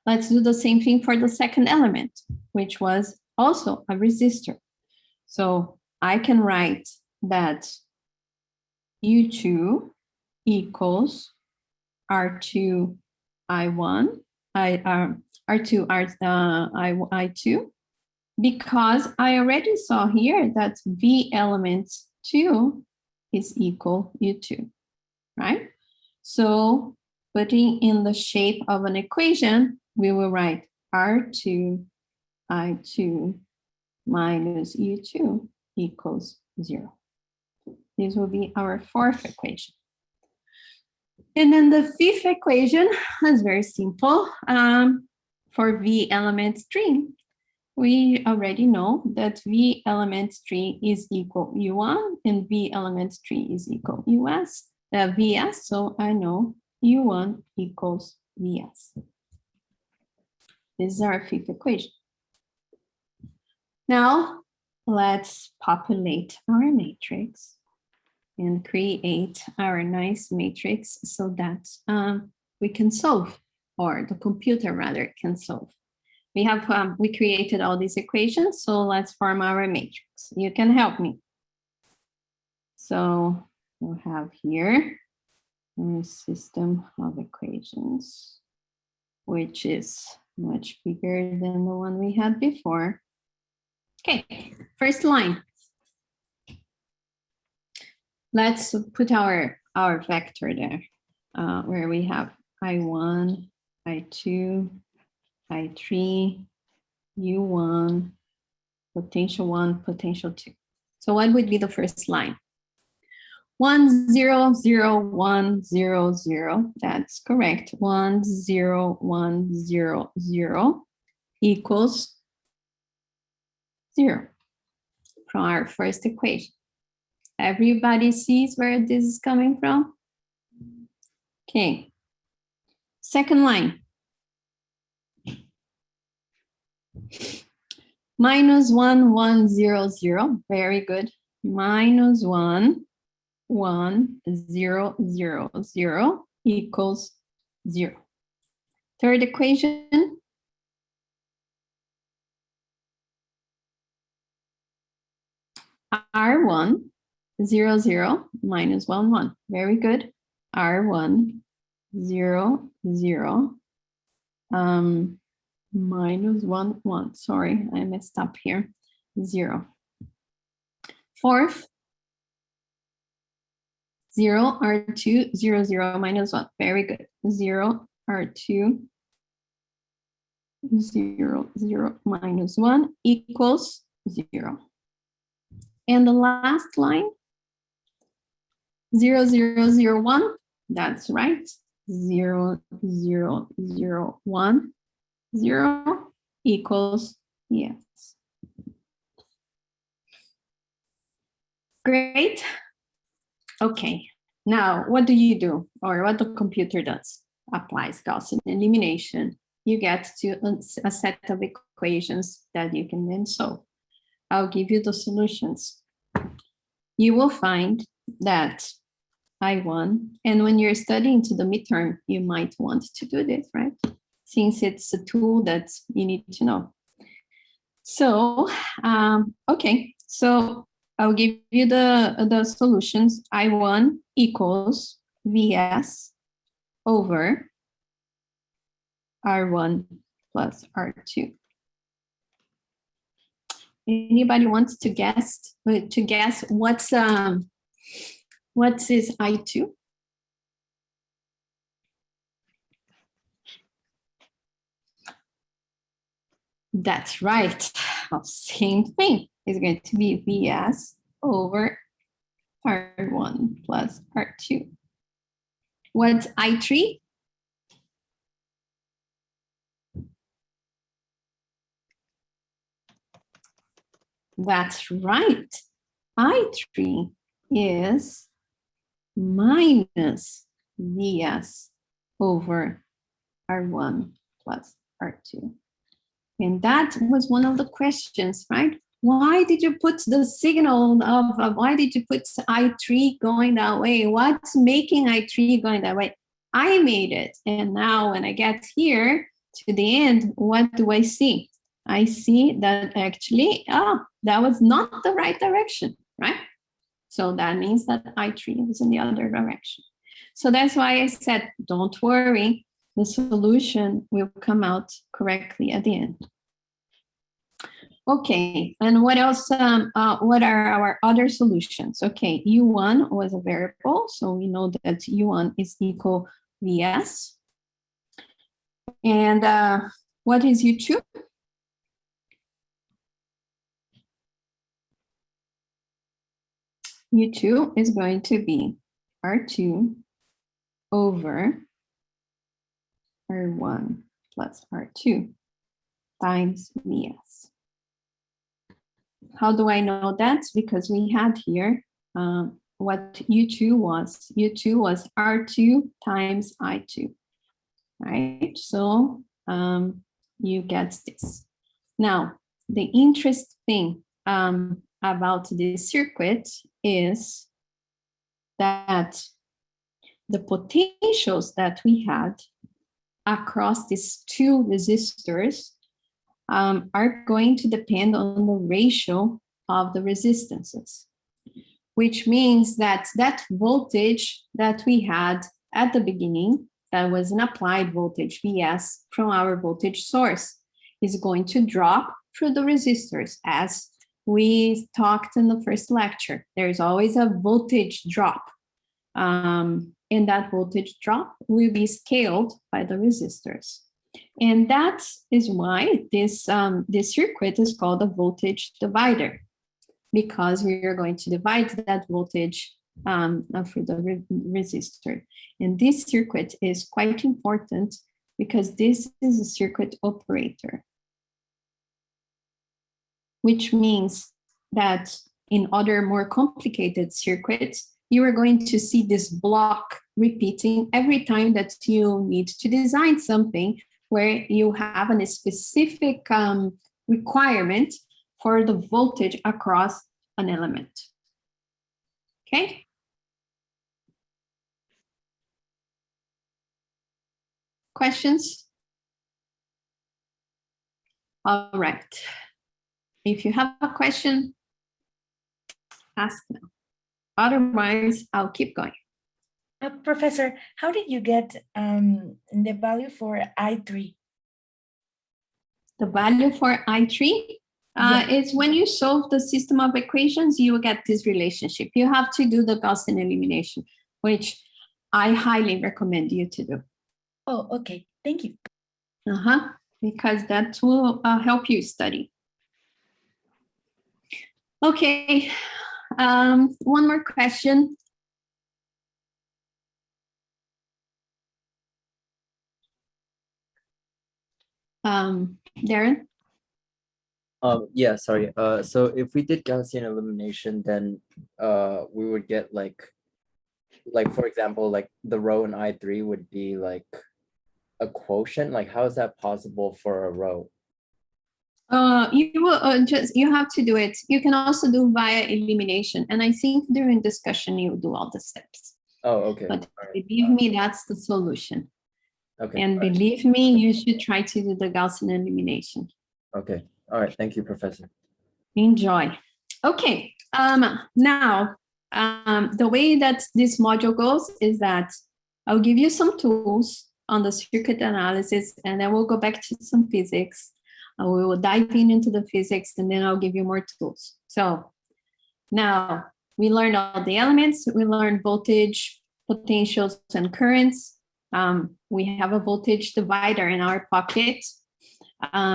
Let's do the same thing for the second element, which was also a resistor. So I can write that U2 equals R2 I1, R2 I2, because I already saw here that V element 2 is equal U2, right? So putting in the shape of an equation, we will write R2 I2 minus U2 equals 0. This will be our fourth equation. And then the fifth equation is very simple. For V element 3, we already know that V element 3 is equal U1 and V element 3 is equal VS. So I know U1 equals VS. This is our fifth equation. Now let's populate our matrix and create our nice matrix so that we can solve, or the computer rather can solve. We created all these equations, so let's form our matrix. You can help me. So we'll have here a system of equations, which is much bigger than the one we had before. Okay, first line. Let's put our vector there, where we have I1, I2, I3, U1, potential 1, potential 2. So what would be the first line? 1, 0, 0, 1, 0, 0. That's correct. 1, 0, 1, 0, 0 equals 0 from our first equation. Everybody sees where this is coming from? Okay. Second line. Minus 1, 1, 0, 0. Very good. Minus 1, 1, 0, 0, 0 equals 0. Third equation. R1, 0, 0, minus 1, 1. Very good. R1, 0, 0, minus 1, 1. Sorry, I messed up here. 0. Fourth, 0, R2, 0, 0, minus 1. Very good. 0, R2, 0, 0, minus 1 equals 0. And the last line, 0, 0, 0, 1. That's right. 0, 0, 0, 1, 0 equals yes. Great. Okay. Now, what do you do, or what the computer does? Applies Gaussian elimination. You get to a set of equations that you can then solve. I'll give you the solutions. You will find that I1, and when you're studying to the midterm, you might want to do this, right? Since it's a tool that you need to know. So, okay, so I'll give you the solutions. I1 equals Vs over R1 plus R2. Anybody wants to guess what's is I2? That's right. Same thing. It's going to be Vs over R1 plus R2. What's I3? That's right. I3 is minus Vs over R1 plus R2. And that was one of the questions, right? Why did you put the signal of why did you put I3 going that way? What's making I3 going that way? I made it. And now when I get here to the end, what do I see? I see that actually, that was not the right direction, right? So that means that I3 was in the other direction. So that's why I said, don't worry, the solution will come out correctly at the end. Okay, and what else, what are our other solutions? Okay, U1 was a variable, so we know that U1 is equal Vs. And what is U2? U2 is going to be R2 over R1 plus R2 times Vs. How do I know that? Because we had here what U2 was. U2 was R2 times I2, right? So you get this. Now, the interesting thing about this circuit is that the potentials that we had across these two resistors are going to depend on the ratio of the resistances, which means that that voltage that we had at the beginning, that was an applied voltage Vs from our voltage source, is going to drop through the resistors. As we talked in the first lecture, there's always a voltage drop. And that voltage drop will be scaled by the resistors. And that is why this circuit is called a voltage divider, because we are going to divide that voltage for the resistor. And this circuit is quite important because this is a circuit operator, which means that in other more complicated circuits, you are going to see this block repeating every time that you need to design something where you have a specific requirement for the voltage across an element. Okay? Questions? All right. If you have a question, ask now. Otherwise, I'll keep going. Professor, how did you get the value for I3? The value for I3 is when you solve the system of equations, you will get this relationship. You have to do the Gaussian elimination, which I highly recommend you to do. Oh, okay. Thank you. Because that will help you study. Okay, one more question. Darren? Yeah, sorry. So if we did Gaussian elimination, then we would get like for example, like the row in I3 would be like a quotient. Like how is that possible for a row? You will you have to do it. You can also do via elimination, and I think during discussion you will do all the steps. Oh, okay. But All right. believe me, that's the solution. Okay. And all right. believe me, you should try to do the Gaussian elimination. Okay. All right. Thank you, Professor. Enjoy. Okay. Now, the way that this module goes is that I'll give you some tools on the circuit analysis, and then we'll go back to some physics. We will dive into the physics, and then I'll give you more tools. So now we learned all the elements. We learned voltage, potentials, and currents. We have a voltage divider in our pocket.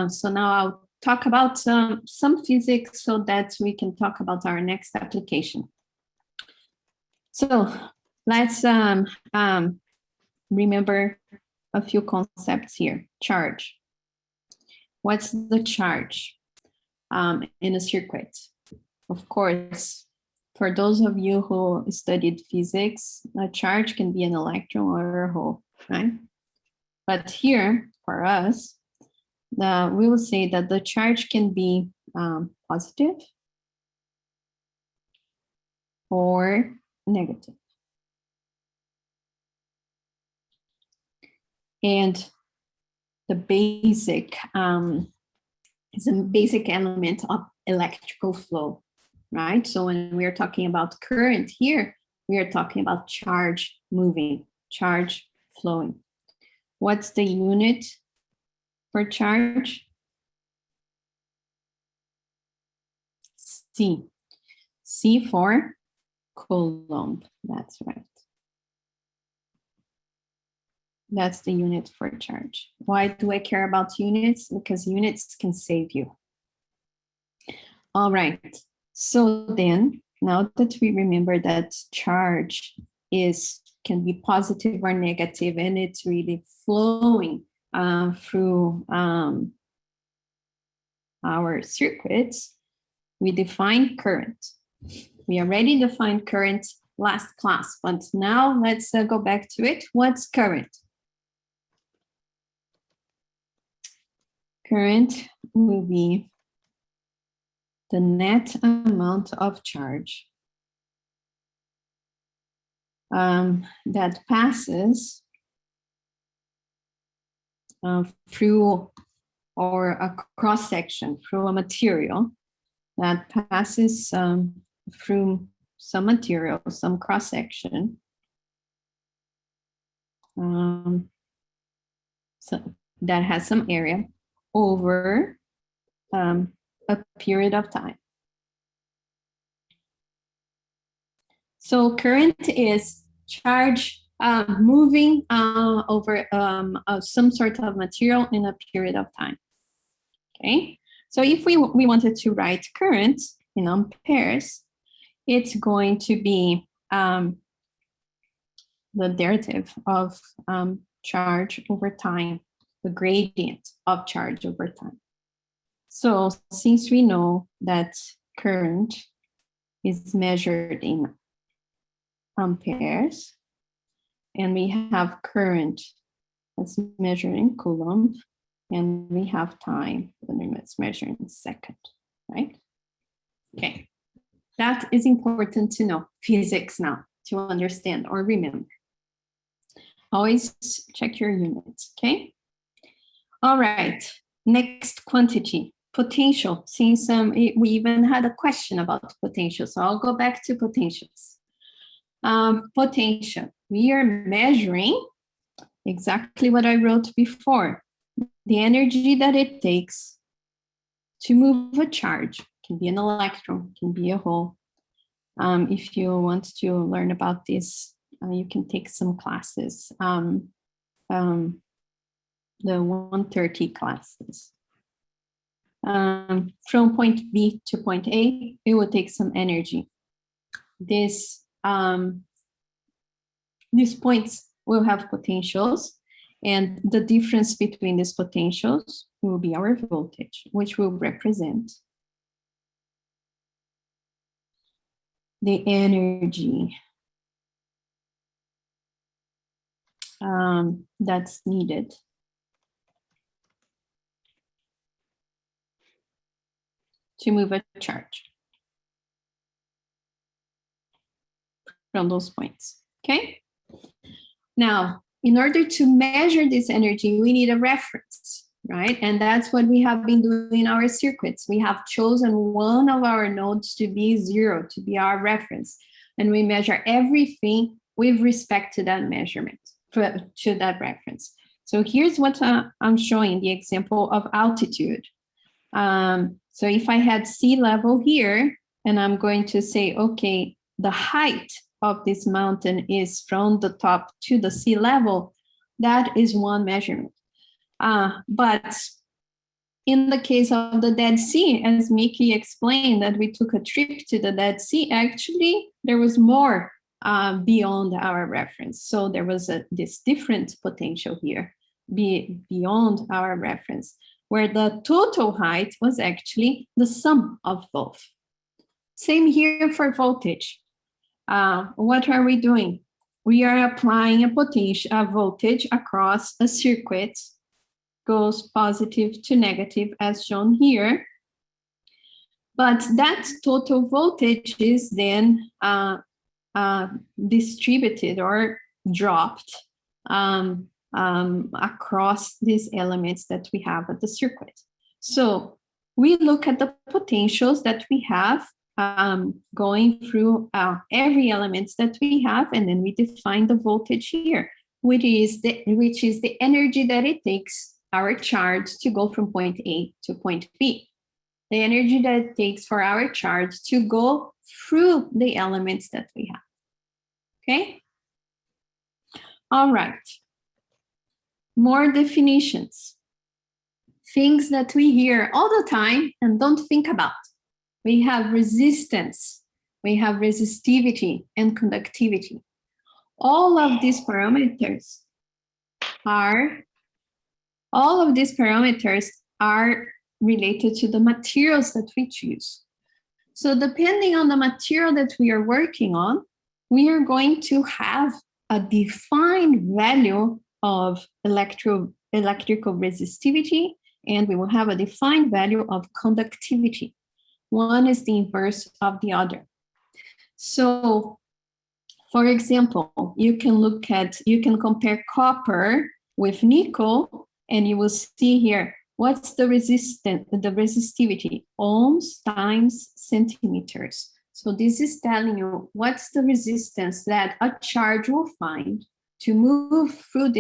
So now I'll talk about some physics so that we can talk about our next application. So let's remember a few concepts here. Charge. What's the charge in a circuit? Of course, for those of you who studied physics, a charge can be an electron or a hole, right? But here, for us, we will say that the charge can be positive or negative. And the basic is a basic element of electrical flow, right? So when we're talking about current here, we are talking about charge moving, charge flowing. What's the unit for charge? C. C for Coulomb. That's right. That's the unit for charge. Why do I care about units? Because units can save you. All right. So then, now that we remember that charge can be positive or negative, and it's really flowing through our circuits, we define current. We already defined current last class, but now let's go back to it. What's current? Current will be the net amount of charge that passes through or a cross section through a material that passes through some material, some cross section. So that has some area over a period of time. So current is charge moving over some sort of material in a period of time. Okay, so if we wanted to write current in amperes, it's going to be the derivative of charge over time, the gradient of charge over time. So since we know that current is measured in amperes, and we have current that's measured in Coulomb, and we have time that's measured in second, right? Okay, that is important to know physics now to understand or remember. Always check your units, okay? All right, next quantity, potential. Since we even had a question about potential, so I'll go back to potentials. Potential, we are measuring exactly what I wrote before. the energy that it takes to move a charge. Can be an electron, can be a hole. If you want to learn about this, you can take some classes, the 130 classes. From point B to point A, it will take some energy. These points will have potentials, and the difference between these potentials will be our voltage, which will represent the energy that's needed to move a charge from those points, okay? Now, in order to measure this energy, we need a reference, right? And that's what we have been doing in our circuits. We have chosen one of our nodes to be 0, to be our reference. And we measure everything with respect to that measurement, to that reference. So here's what I'm showing, the example of altitude. So if I had sea level here, and I'm going to say, okay, the height of this mountain is from the top to the sea level, that is one measurement. But in the case of the Dead Sea, as Miki explained, that we took a trip to the Dead Sea, actually, there was more beyond our reference. So there was this different potential here, beyond our reference, where the total height was actually the sum of both. Same here for voltage. What are we doing? We are applying a voltage across a circuit, goes positive to negative as shown here. But that total voltage is then distributed or dropped across these elements that we have at the circuit. So we look at the potentials that we have going through every element that we have, and then we define the voltage here, which is the energy that it takes our charge to go from point A to point B. The energy that it takes for our charge to go through the elements that we have. Okay? All right. More definitions. Things that we hear all the time and don't think about. We have resistance, we have resistivity and conductivity. All of these parameters are related to the materials that we choose. So depending on the material that we are working on, we are going to have a defined value of electrical resistivity, and we will have a defined value of conductivity. One is the inverse of the other. So, for example, you can compare copper with nickel, and you will see here, what's the resistivity? Ohms times centimeters. So this is telling you what's the resistance that a charge will find to move through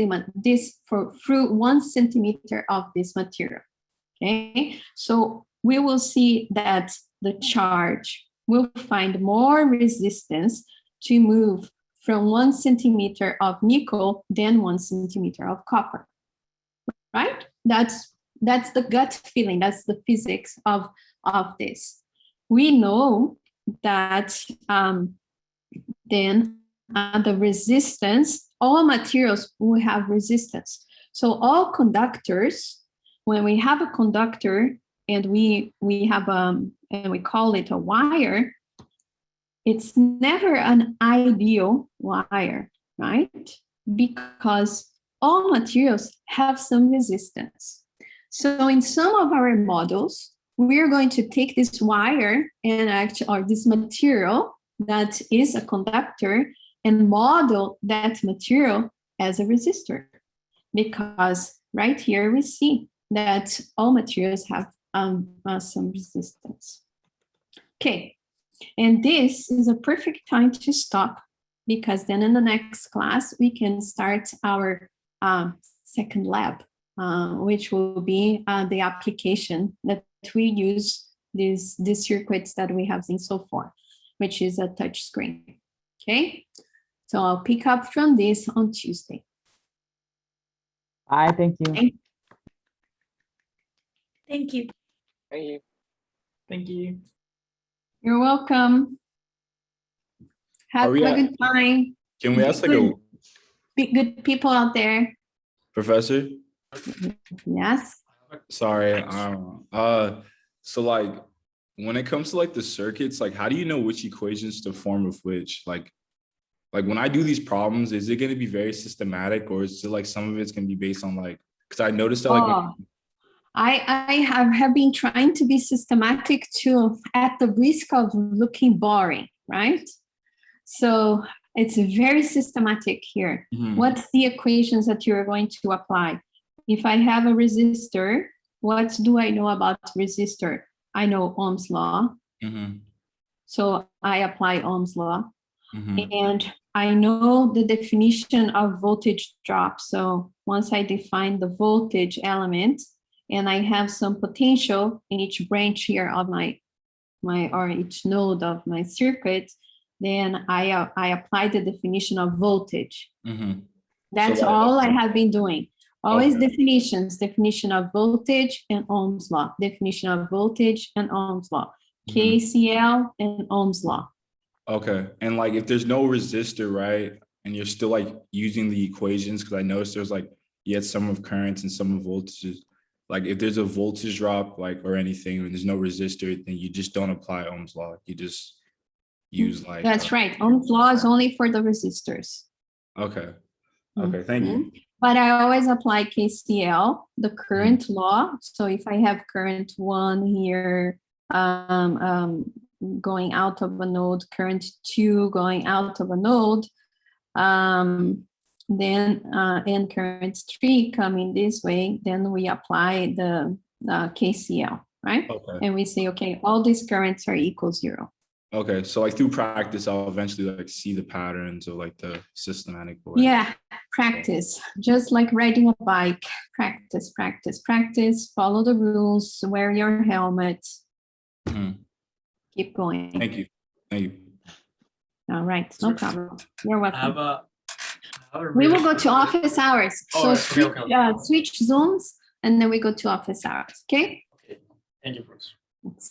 through 1 centimeter of this material. Okay, so we will see that the charge will find more resistance to move from 1 centimeter of nickel than 1 centimeter of copper, right? That's the gut feeling, that's the physics of this. We know that then the resistance, all materials will have resistance. So all conductors, when we have a conductor and we have and we call it a wire, it's never an ideal wire, right? Because all materials have some resistance. So in some of our models, we are going to take this wire or this material that is a conductor and model that material as a resistor, because right here we see that all materials have some resistance. Okay, and this is a perfect time to stop, because then in the next class we can start our second lab which will be the application that we use these circuits that we have seen so far, which is a touch screen. Okay, so I'll pick up from this on Tuesday. Bye, thank you. Okay. Thank you. Thank you. Thank you. You're welcome. Have Are we a at- good time. Can we ask like a Be good people out there. professor? Yes. Sorry. So like when it comes to like the circuits, like how do you know which equations to form with which? Like when I do these problems, is it going to be very systematic, or is it like some of it's going to be based on like, because I noticed that like Oh, I have been trying to be systematic too, at the risk of looking boring, right? So it's very systematic here. Mhm. What's the equations that you're going to apply? If I have a resistor, what do I know about resistor? I know Ohm's law. Mhm. So I apply Ohm's law. Mhm. And I know the definition of voltage drop. So once I define the voltage element and I have some potential in each branch here of my or each node of my circuit, then I apply the definition of voltage. Mhm. That's So that- all I have been doing. Always Okay. definitions, definition of voltage and Ohm's law, definition of voltage and Ohm's law, Mhm. KCL and Ohm's law. Okay. And like if there's no resistor, right? And you're still like using the equations, because I noticed there's like you had some of currents and some of voltages. Like if there's a voltage drop, like or anything, and there's no resistor, then you just don't apply Ohm's law. You just use like That's right. Ohm's law is only for the resistors. Okay. Okay, thank you. But I always apply KCL, the current law. So if I have current 1 here, going out of a node, current 2 going out of a node, then and current 3 coming this way, then we apply the KCL, right? Okay. And we say, okay, all these currents are equal 0. Okay, so like through practice, I'll eventually like see the patterns of like the systematic way. Yeah, practice. Just like riding a bike. Practice, practice, practice. Follow the rules. Wear your helmet. Mhm. Keep going. Thank you. Thank you. All right, no problem. You're I have welcome. a We will really go to office hours. Oh, So okay, okay. switch Zooms and then we go to office hours. Okay? Okay. Thank you, Bruce.